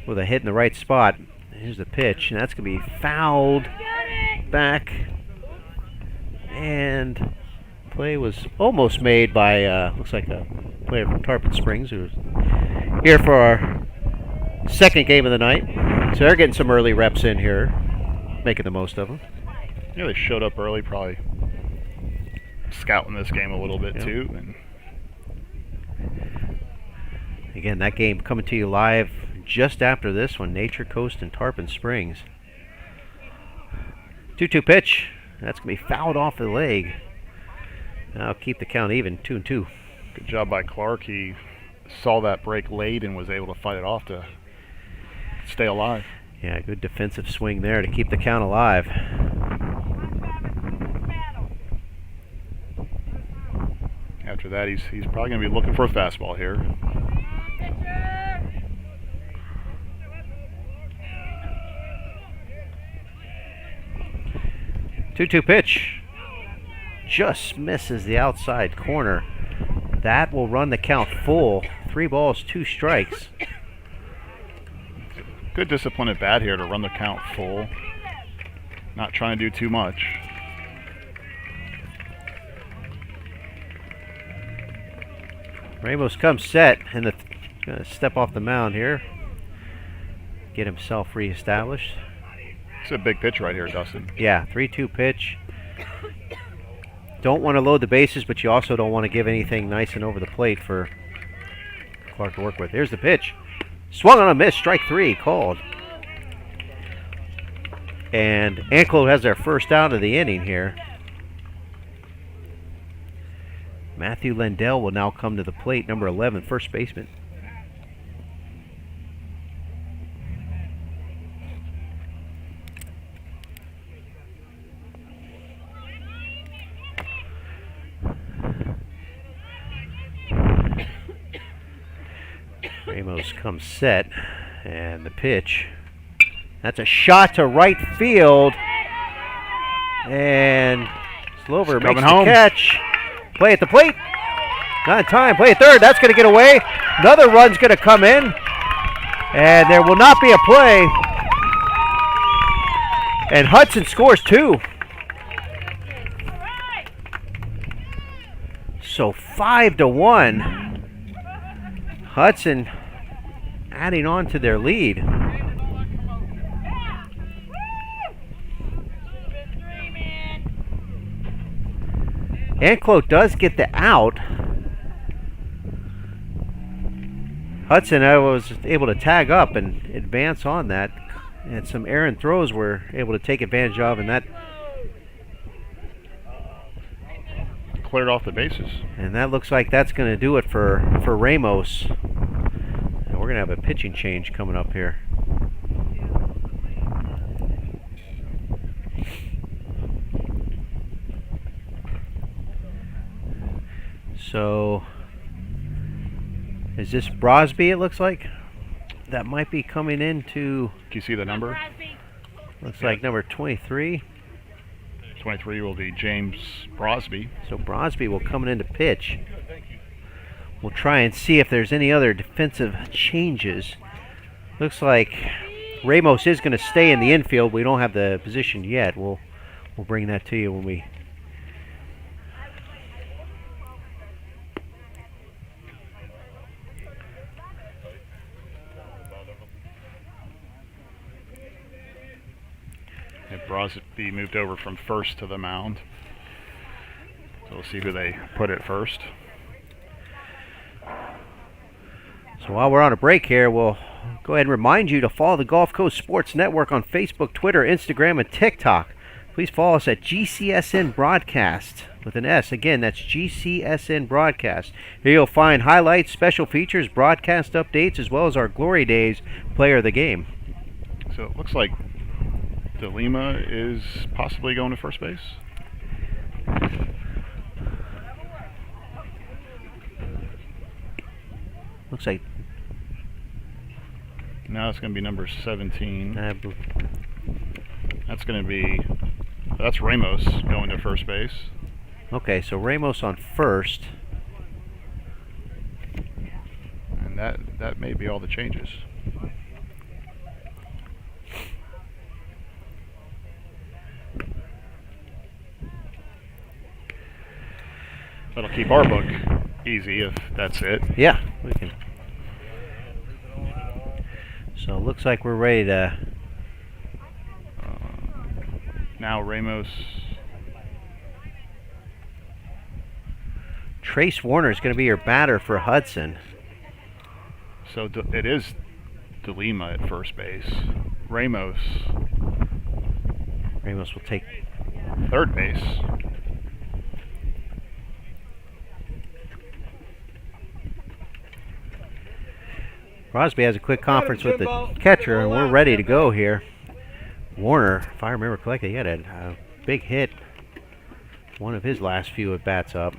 hit in the right spot. Here's the pitch, and that's going to be fouled back. And play was almost made by, looks like a player from Tarpon Springs who's here for our second game of the night. So they're getting some early reps in here, making the most of them. Yeah, they showed up early, probably scouting this game a little bit too. And again, that game coming to you live just after this one, Nature Coast and Tarpon Springs. 2-2 pitch. That's going to be fouled off the leg. I'll keep the count even, 2-2. Good job by Clark. He saw that break late and was able to fight it off to stay alive. Yeah, good defensive swing there to keep the count alive. After that, he's probably going to be looking for a fastball here. Two-two pitch. Just misses the outside corner. That will run the count full. 3 balls, 2 strikes. Good discipline at bat here to run the count full. Not trying to do too much. Ramos comes set and gonna step off the mound here. Get himself reestablished. It's a big pitch right here, Dustin. Yeah, 3-2 pitch. Don't want to load the bases, but you also don't want to give anything nice and over the plate for Clark to work with. Here's the pitch. Swung on a miss, strike 3 called. And Anclote has their first out of the inning here. Matthew Lendell will now come to the plate, number 11, first baseman. Ramos comes set, and the pitch. That's a shot to right field. And Slover makes the catch. Play at the plate. Not in time. Play at third. That's going to get away. Another run's going to come in. And there will not be a play. And Hudson scores 2. So 5-1. Hudson adding on to their lead. Anclote does get the out. Hudson was able to tag up and advance on that. And some errant throws were able to take advantage of, and that cleared off the bases. And that looks like that's going to do it for Ramos. And we're going to have a pitching change coming up here. So, is this Brosby, it looks like? That might be coming into... Can you see the number? Looks like number 23. 23 will be James Brosby. So Brosby will come in to pitch. We'll try and see if there's any other defensive changes. Looks like Ramos is going to stay in the infield. We don't have the position yet. We'll bring that to you when we... Brosby moved over from first to the mound. So we'll see who they put at first. So while we're on a break here, we'll go ahead and remind you to follow the Gulf Coast Sports Network on Facebook, Twitter, Instagram, and TikTok please follow us at GCSN Broadcast with an S. Again, that's GCSN Broadcast. Here you'll find highlights, special features, broadcast updates, as well as our Glory Days player of the game. So it looks like DeLima is possibly going to first base. Looks like... Now it's going to be number 17. That's going to be... That's Ramos going to first base. Okay, so Ramos on first. And that may be all the changes. That'll keep our book easy if that's it. Yeah, we can. So it looks like we're ready to... Now Ramos... Trace Warner is going to be your batter for Hudson. So it is DeLima at first base. Ramos will take third base. Crosby has a quick conference with the catcher, and we're ready to go here. Warner, if I remember correctly, he had a big hit. One of his last few at-bats up.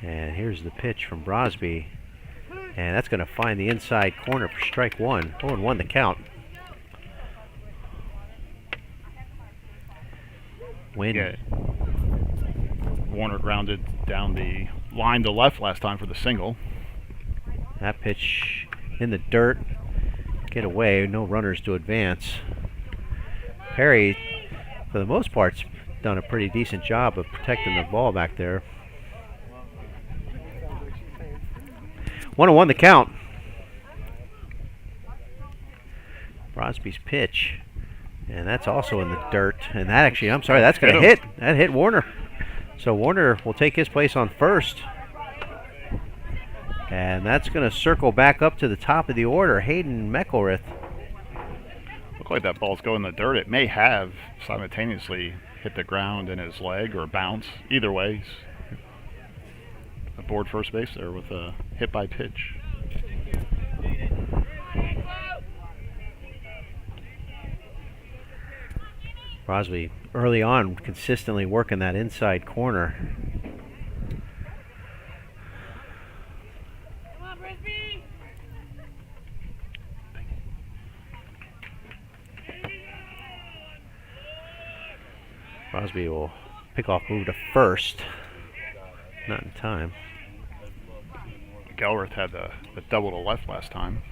And here's the pitch from Crosby. And that's going to find the inside corner for strike one. 0-1 the count. Win. Yeah. Warner grounded down the line to left last time for the single. That pitch in the dirt. Get away. No runners to advance. Perry, for the most part, has done a pretty decent job of protecting the ball back there. 1-1 the count. Crosby's pitch. And that's also in the dirt. And that actually, I'm sorry, that's going to hit. That hit Warner. So Warner will take his place on first. And that's going to circle back up to the top of the order. Hayden Meckelrith. Look like that ball's going in the dirt. It may have simultaneously hit the ground in his leg or bounce. Either way, he's aboard first base there with a hit by pitch. Crosby early on consistently working that inside corner. Crosby will pick off move to first. Not in time. Gelrith had the double to left last time.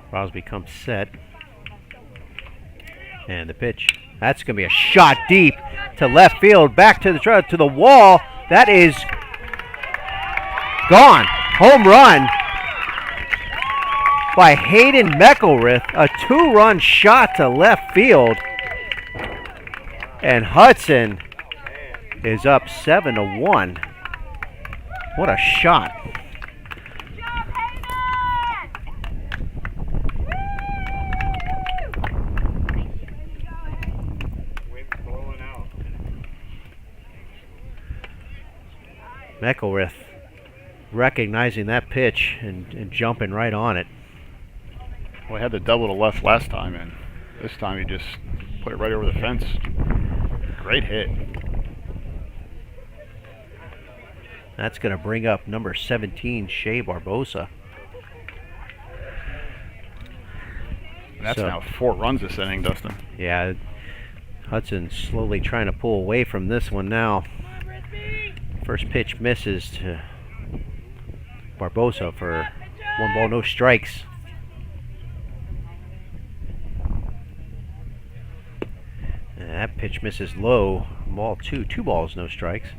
Crosby comes set. And the pitch. That's going to be a shot deep to left field. Back to the wall. That is gone. Home run by Hayden Meckelrith. A 2-run shot to left field. And Hudson is up 7-1. What a shot. Meckelrith recognizing that pitch and jumping right on it. Well, he had the double to left last time, and this time he just put it right over the fence. Great hit. That's going to bring up number 17, Shea Barbosa. And that's now 4 runs this inning, Dustin. Yeah, Hudson's slowly trying to pull away from this one now. First pitch misses to Barbosa for 1 ball, no strikes. And that pitch misses low. Ball 2, 2 balls, no strikes.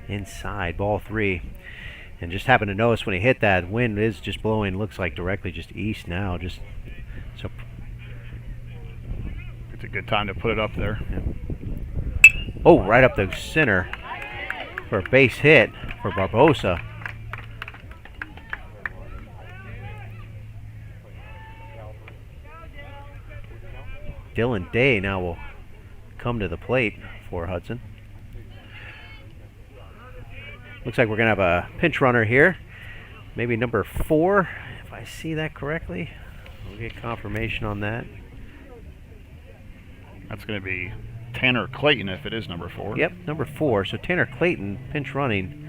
Inside, ball 3. And just happened to notice when he hit that, wind is just blowing, looks like directly just east now. Just so it's a good time to put it up there. Yeah. Oh, right up the center for a base hit for Barbosa. Dylan Day now will come to the plate for Hudson. Looks like we're going to have a pinch runner here. Maybe number 4, if I see that correctly. We'll get confirmation on that. That's going to be Tanner Clayton if it is number 4. Yep, number 4. So Tanner Clayton, pinch running.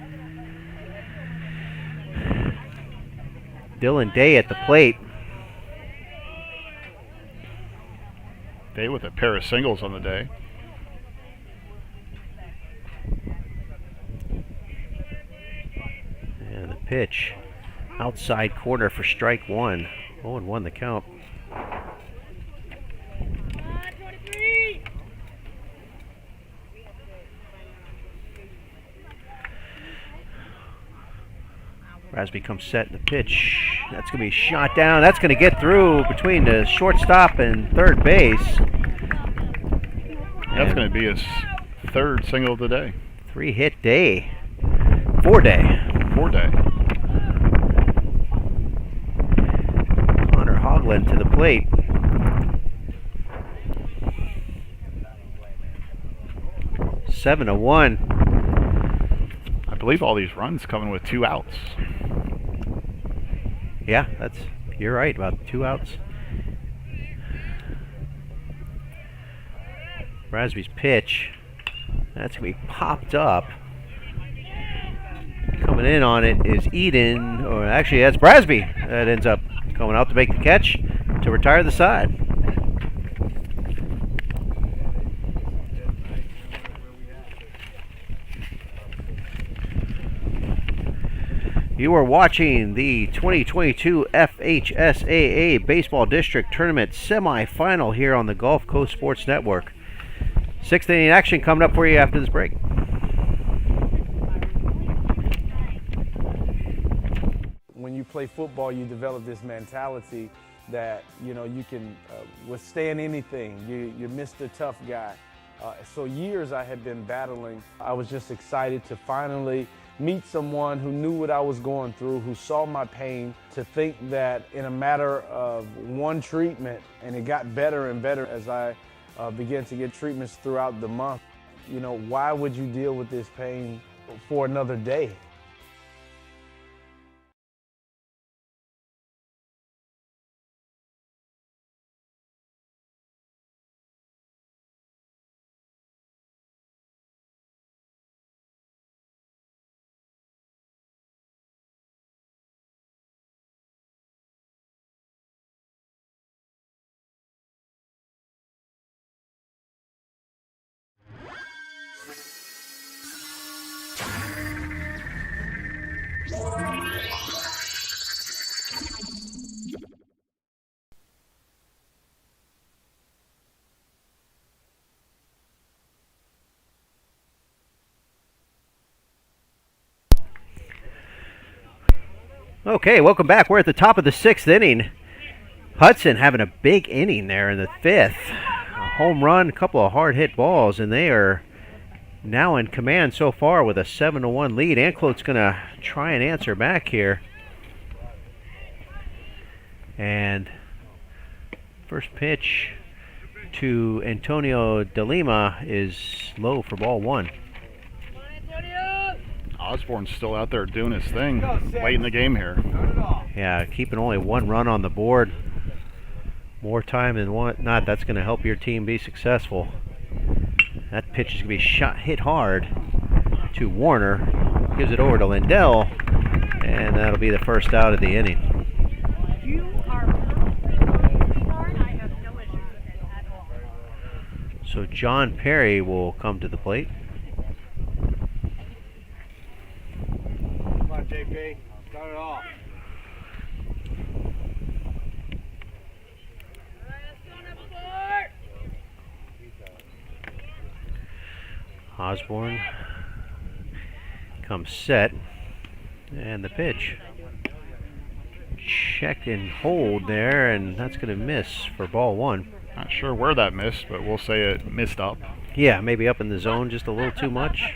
Dylan Day at the plate. Day with a pair of singles on the day. And the pitch. Outside corner for strike 1. 0-1 the count. Rasby comes set in the pitch. That's going to be shot down. That's going to get through between the shortstop and third base. That's going to be his 3rd single of the day. 3-hit day. 4-day. 4-day. Connor Hogland to the plate. Seven to 1. I believe all these runs coming with 2 outs. Yeah, you're right about 2 outs. Rasby's pitch. That's going to be popped up. Coming in on it is Eden, or actually that's Brasby that ends up coming out to make the catch to retire the side. You are watching the 2022 FHSAA Baseball District Tournament semifinal here on the Gulf Coast Sports Network. 6th inning action coming up for you after this break. When you play football, you develop this mentality that, you can withstand anything. You're Mr. Tough Guy. So years I had been battling. I was just excited to finally meet someone who knew what I was going through, who saw my pain, to think that in a matter of one treatment, and it got better and better as I began to get treatments throughout the month. Why would you deal with this pain for another day? Okay, welcome back. We're at the top of the 6th inning. Hudson having a big inning there in the 5th. A home run, a couple of hard hit balls, and they are now in command so far with a 7-1 lead. Anclote's going to try and answer back here. And first pitch to Antonio De Lima is low for ball 1. Osborne's still out there doing his thing, late in the game here. Yeah, keeping only 1 run on the board. More time than not, that's going to help your team be successful. That pitch is going to be hit hard to Warner. Gives it over to Lindell, and that'll be the first out of the inning. So John Perry will come to the plate. Come on, JP. Start it off. Osborne comes set, and the pitch. Check and hold there, and that's going to miss for ball 1. Not sure where that missed, but we'll say it missed up. Yeah, maybe up in the zone just a little too much.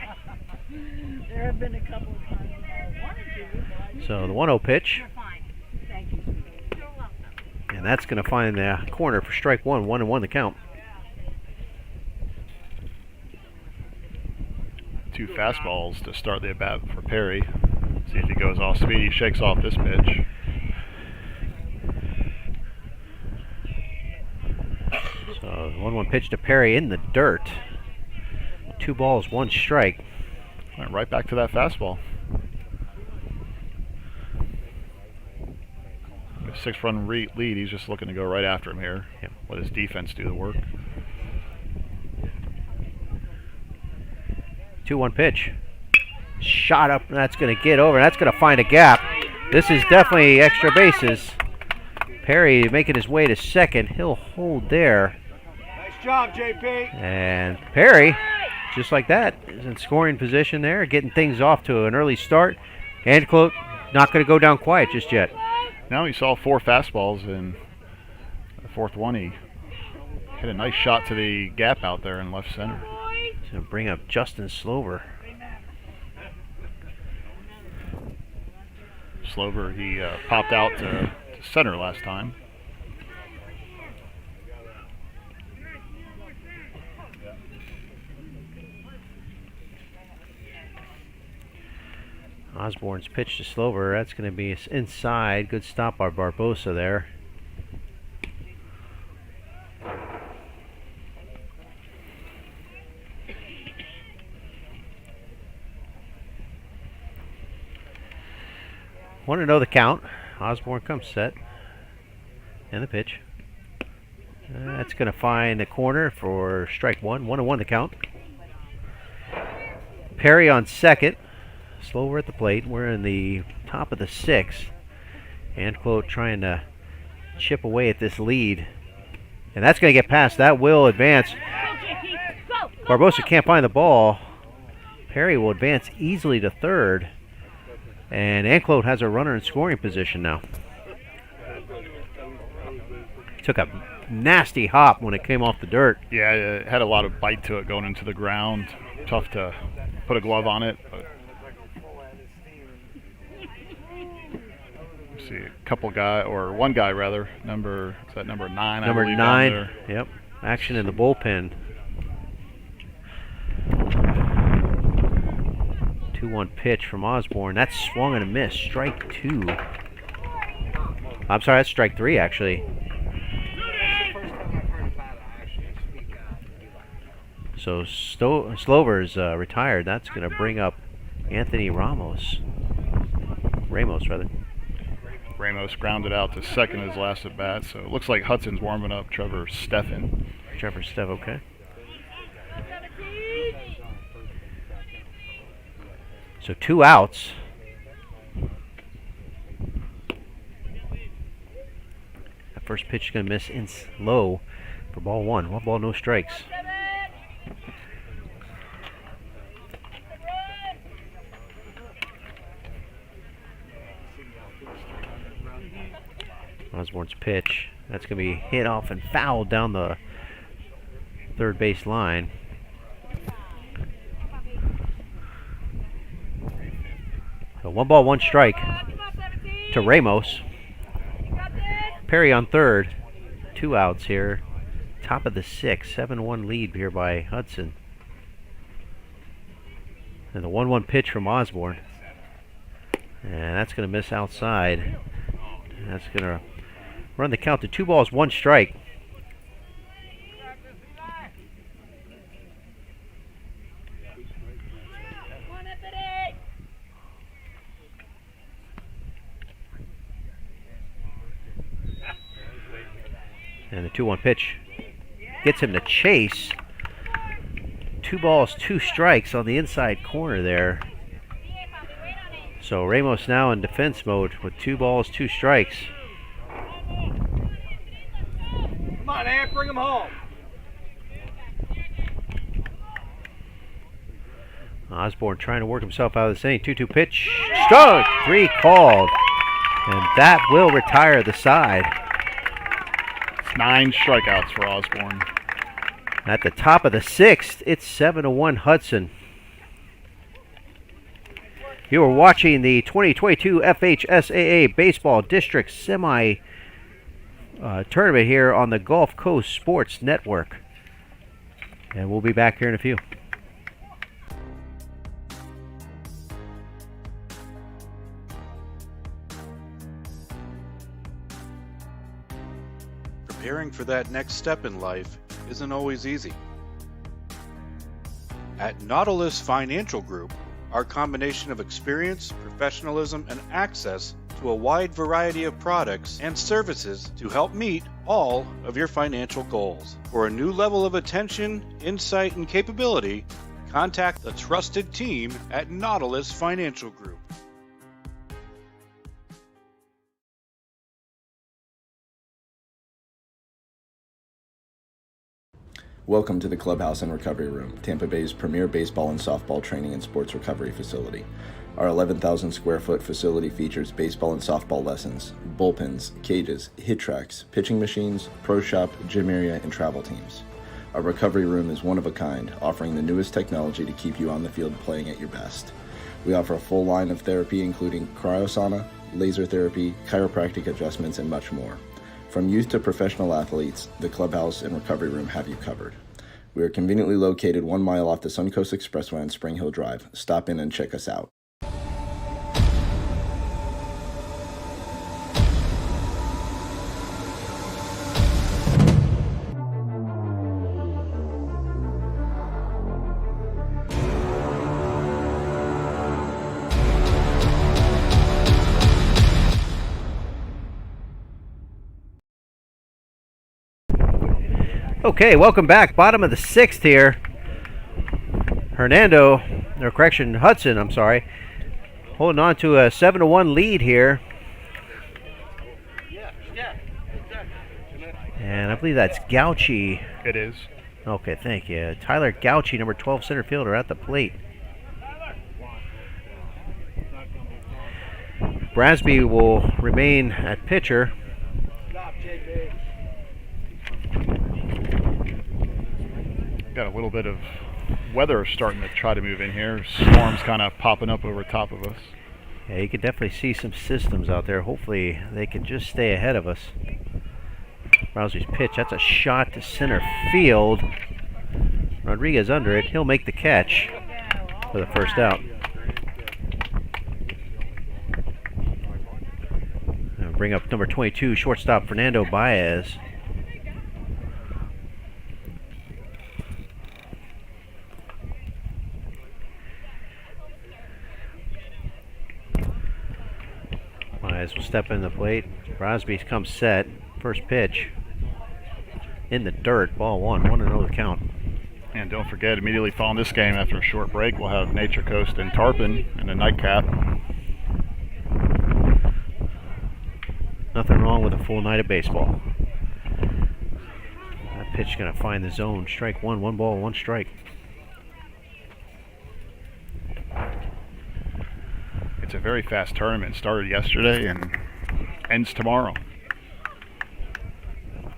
There have been a couple of times I wanted to. So the 1-0 pitch. Thank you. You're welcome. And that's going to find the corner for strike one. 1-1 the count. 2 fastballs to start the at-bat for Perry. See if he goes off speed. He shakes off this pitch. So 1-1 pitch to Perry in the dirt. 2 balls, 1 strike. Went right back to that fastball. A 6-run lead. He's just looking to go right after him here. Yep. Let his defense do the work. 2-1 pitch. Shot up. That's going to get over. That's going to find a gap. This is definitely extra bases. Perry making his way to second. He'll hold there. Nice job, JP. And Perry, just like that, is in scoring position there, getting things off to an early start. Anclote not going to go down quiet just yet. Now he saw 4 fastballs, and the 4th one he hit a nice shot to the gap out there in left center. To bring up Justin Slover. Slover, he popped out to center last time. Osborne's pitch to Slover. That's going to be inside. Good stop by Barbosa there. Want to know the count. Osborne comes set. And the pitch. That's going to find the corner for strike 1. 1-1 the count. Perry on second. Slower at the plate. We're in the top of the 6th. Anclote trying to chip away at this lead. And that's going to get past. That will advance. Barbosa can't find the ball. Perry will advance easily to third. And Anclote has a runner in scoring position now. Took a nasty hop when it came off the dirt. Yeah, it had a lot of bite to it going into the ground. Tough to put a glove on it. But see, a couple guy, or one guy rather, number 9? Number I believe, 9, yep. Action in the bullpen. 2-1 pitch from Osborne. That's swung and a miss. Strike 2. I'm sorry, that's strike 3 actually. So Slover's retired. That's going to bring up Anthony Ramos. Ramos. Ramos grounded out to second his last at bat. So it looks like Hudson's warming up Trevor Steffen. Okay. So 2 outs. That first pitch is going to miss in low for ball 1. 1 ball, no strikes. Osborne's pitch. That's going to be hit off and fouled down the third base line. So 1 ball, 1 strike to Ramos. Perry on third. 2 outs here. Top of the 6th. 7-1 lead here by Hudson. And the 1-1 pitch from Osborne. And that's going to miss outside. That's going to run the count to 2 balls, 1 strike. And the 2-1 pitch gets him to chase. 2 balls, 2 strikes on the inside corner there. So Ramos now in defense mode with 2 balls, 2 strikes. Come on, Ant, bring him home. Osborne trying to work himself out of this inning. 2-2 pitch. Strike 3 called. And that will retire the side. 9 strikeouts for Osborne. At the top of the 6th, it's 7-1 Hudson. You are watching the 2022 FHSAA Baseball District Semi Tournament here on the Gulf Coast Sports Network. And we'll be back here in a few. Preparing for that next step in life isn't always easy. At Nautilus Financial Group, our combination of experience, professionalism, and access to a wide variety of products and services to help meet all of your financial goals. For a new level of attention, insight, and capability, contact the trusted team at Nautilus Financial Group. Welcome to the Clubhouse and Recovery Room, Tampa Bay's premier baseball and softball training and sports recovery facility. Our 11,000 square foot facility features baseball and softball lessons, bullpens, cages, hit tracks, pitching machines, pro shop, gym area, and travel teams. Our recovery room is one of a kind, offering the newest technology to keep you on the field playing at your best. We offer a full line of therapy including cryosauna, laser therapy, chiropractic adjustments, and much more. From youth to professional athletes, the Clubhouse and Recovery Room have you covered. We are conveniently located 1 mile off the Suncoast Expressway on Spring Hill Drive. Stop in and check us out. Okay, welcome back. Bottom of the 6th here. Hudson, I'm sorry. Holding on to a 7-1 lead here. And I believe that's Gauchi. It is. Okay, thank you. Tyler Gauchi, number 12 center fielder, at the plate. Brasby will remain at pitcher. Got a little bit of weather starting to try to move in here. Storms kind of popping up over top of us. Yeah, you can definitely see some systems out there. Hopefully they can just stay ahead of us. Rousey's pitch, that's a shot to center field. Rodriguez under it. He'll make the catch for the first out. And bring up number 22, shortstop Fernando Baez. Baez will step in the plate. Brasby comes set. First pitch in the dirt. Ball 1-0 the count. And don't forget, immediately following this game after a short break, we'll have Nature Coast and Tarpon in a nightcap. Nothing wrong with a full night of baseball. That pitch going to find the zone. Strike one. 1 ball, 1 strike. It's a very fast tournament. Started yesterday and ends tomorrow.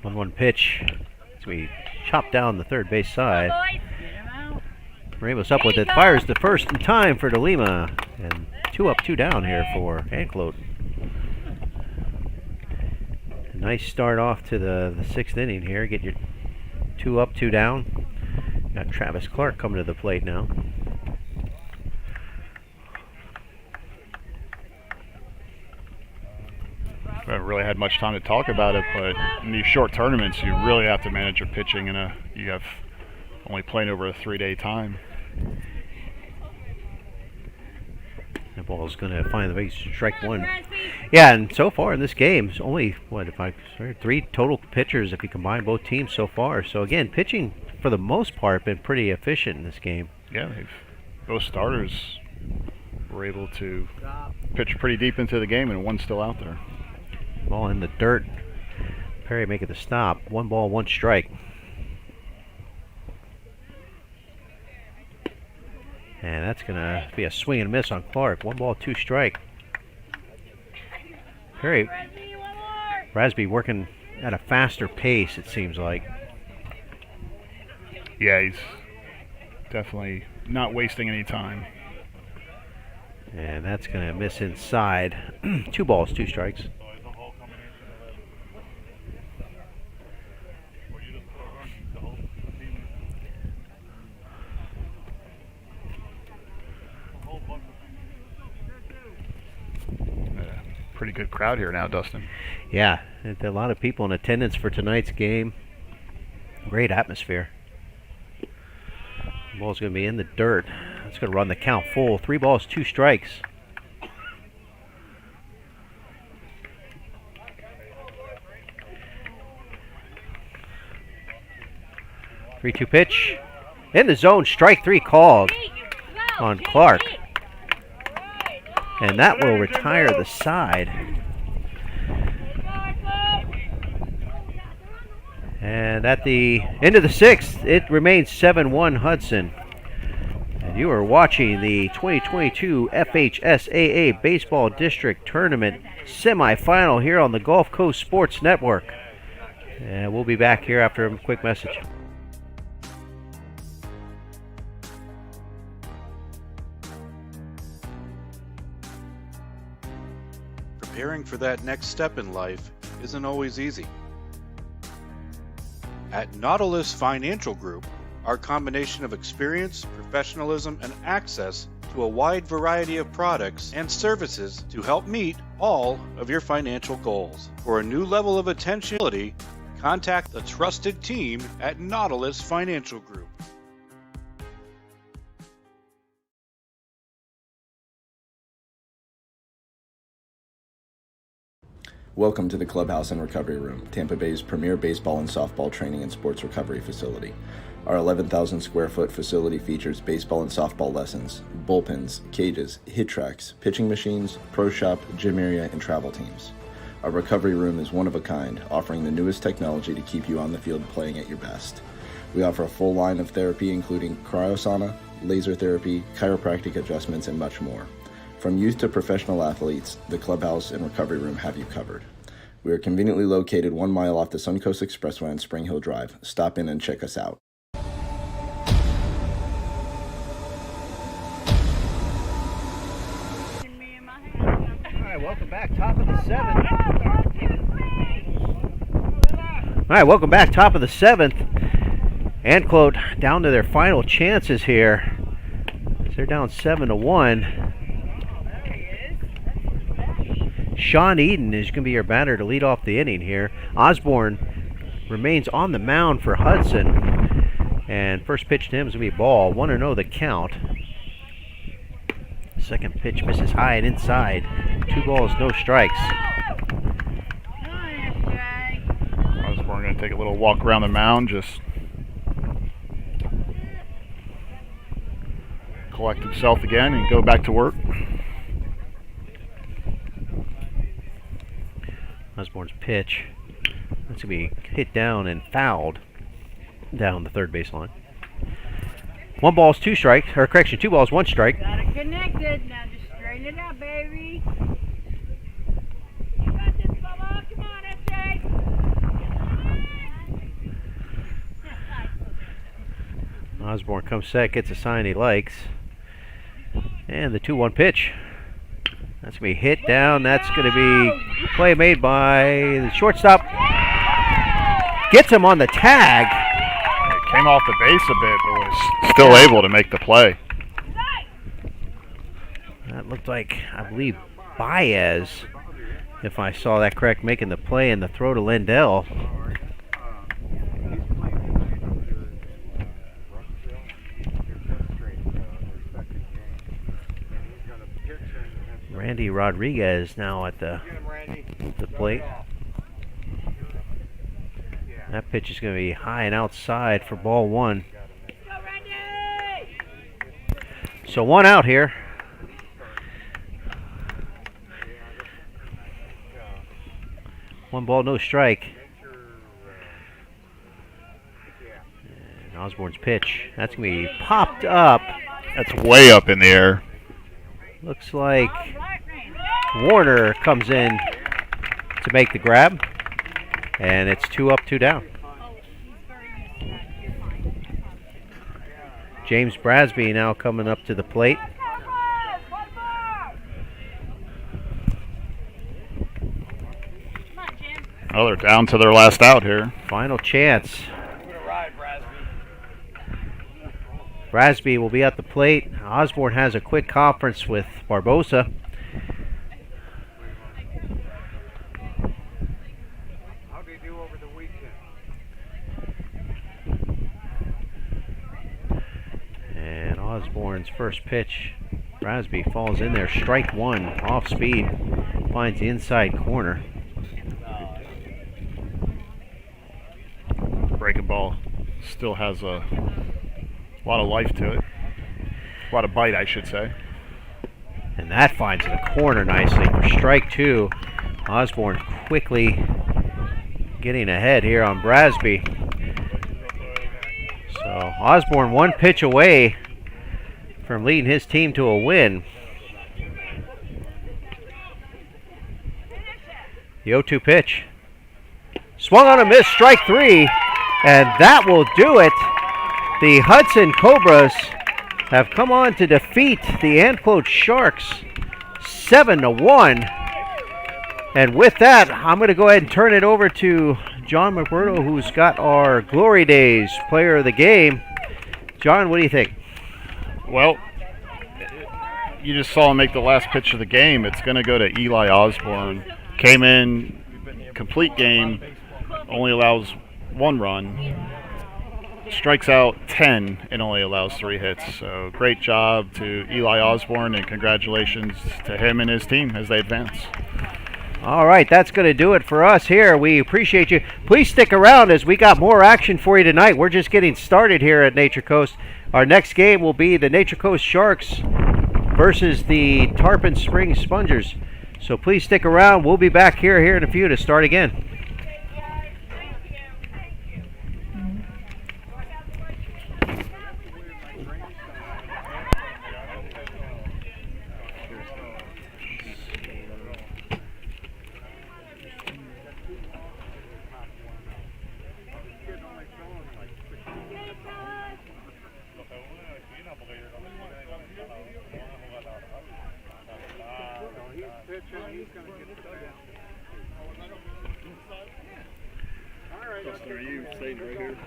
1-1 pitch as we chop down the third base side. Ramos up with it. Fires the first in time for DeLima. And 2 up, 2 down here for Anclote. A nice start off to the 6th inning here. Get your 2 up, 2 down. Got Travis Clark coming to the plate now. I haven't really had much time to talk about it, but in these short tournaments, you really have to manage your pitching. You have only playing over a 3-day time. That ball's going to find the base, strike 1. Yeah, and so far in this game, it's only 3 total pitchers if you combine both teams so far. So again, pitching for the most part been pretty efficient in this game. Yeah, both starters were able to pitch pretty deep into the game, and one's still out there. Ball in the dirt. Perry making the stop. 1 ball, 1 strike. And that's going to be a swing and miss on Clark. 1 ball, 2 strike. Perry. Brasby working at a faster pace, it seems like. Yeah, he's definitely not wasting any time. And that's going to miss inside. 2 balls, 2 strikes. Pretty good crowd here now, Dustin. Yeah, a lot of people in attendance for tonight's game. Great atmosphere. The ball's going to be in the dirt. It's going to run the count full. 3 balls, 2 strikes. Three-two pitch. In the zone, strike 3 called on Clark. And that will retire the side. And at the end of the 6th, it remains 7-1 Hudson. And you are watching the 2022 FHSAA Baseball District Tournament semifinal here on the Gulf Coast Sports Network. And we'll be back here after a quick message. Preparing for that next step in life isn't always easy. At Nautilus Financial Group, our combination of experience, professionalism, and access to a wide variety of products and services to help meet all of your financial goals. For a new level of attention, contact the trusted team at Nautilus Financial Group. Welcome to the Clubhouse and Recovery Room, Tampa Bay's premier baseball and softball training and sports recovery facility. Our 11,000 square foot facility features baseball and softball lessons, bullpens, cages, hit tracks, pitching machines, pro shop, gym area, and travel teams. Our recovery room is one of a kind, offering the newest technology to keep you on the field playing at your best. We offer a full line of therapy including cryosauna, laser therapy, chiropractic adjustments, and much more. From youth to professional athletes, the Clubhouse and Recovery Room have you covered. We are conveniently located 1 mile off the Suncoast Expressway on Spring Hill Drive. Stop in and check us out. All right, welcome back. Top of the 7th. All right, welcome back. Top of the 7th. Anclote down to their final chances here. They're down 7-1. Sean Eden is going to be your batter to lead off the inning here. Osborne remains on the mound for Hudson. And first pitch to him is going to be a ball. 1-0 the count. Second pitch misses high and inside. 2 balls, no strikes. Osborne going to take a little walk around the mound, just collect himself again and go back to work. Osborne's pitch. That's going to be hit down and fouled down the third baseline. 1 balls, 2 strikes. Or correction, 2 balls, 1 strike. Got it connected. Now just straighten it out, baby. You got this, Bubba. Come on, SJ. Osborne comes set, gets a sign he likes. And the 2-1 pitch. That's going to be hit down. That's going to be play made by the shortstop. Gets him on the tag. It came off the base a bit, but was still able to make the play. That looked like, I believe, Baez, if I saw that correct, making the play and the throw to Lindell. Randy Rodriguez now at the plate. That pitch is going to be high and outside for ball 1. So 1 out here. One ball, no strike. And Osborne's pitch. That's going to be popped up. That's way up in the air. Looks like Warner comes in to make the grab. And it's 2 up, 2 down. James Brasby now coming up to the plate. Oh, they're down to their last out here. Final chance. Brasby will be at the plate. Osborne has a quick conference with Barbosa. How did you do over the weekend? And Osborne's first pitch. Brasby falls in there. Strike one. Off speed. Finds the inside corner. Breaking ball still has a lot of life to it. A lot of bite, I should say. And that finds the corner nicely for strike 2. Osborne quickly getting ahead here on Brasby. So Osborne 1 pitch away from leading his team to a win. The 0-2 pitch. Swung on a miss, strike 3. And that will do it. The Hudson Cobras have come on to defeat the Anclote Sharks 7-1. And with that, I'm going to go ahead and turn it over to John McMurdo, who's got our Glory Days player of the game. John, what do you think? Well, you just saw him make the last pitch of the game. It's going to go to Eli Osborne. Came in, complete game, only allows 1 run, strikes out 10 and only allows 3 hits. So great job to Eli Osborne, and congratulations to him and his team as they advance. All right, that's going to do it for us here. We appreciate you. Please stick around as we got more action for you tonight. We're just getting started here at Nature Coast. Our next game will be the Nature Coast Sharks versus the Tarpon Springs Spongers. So please stick around. We'll be back here in a few to start again. Are you staying right here?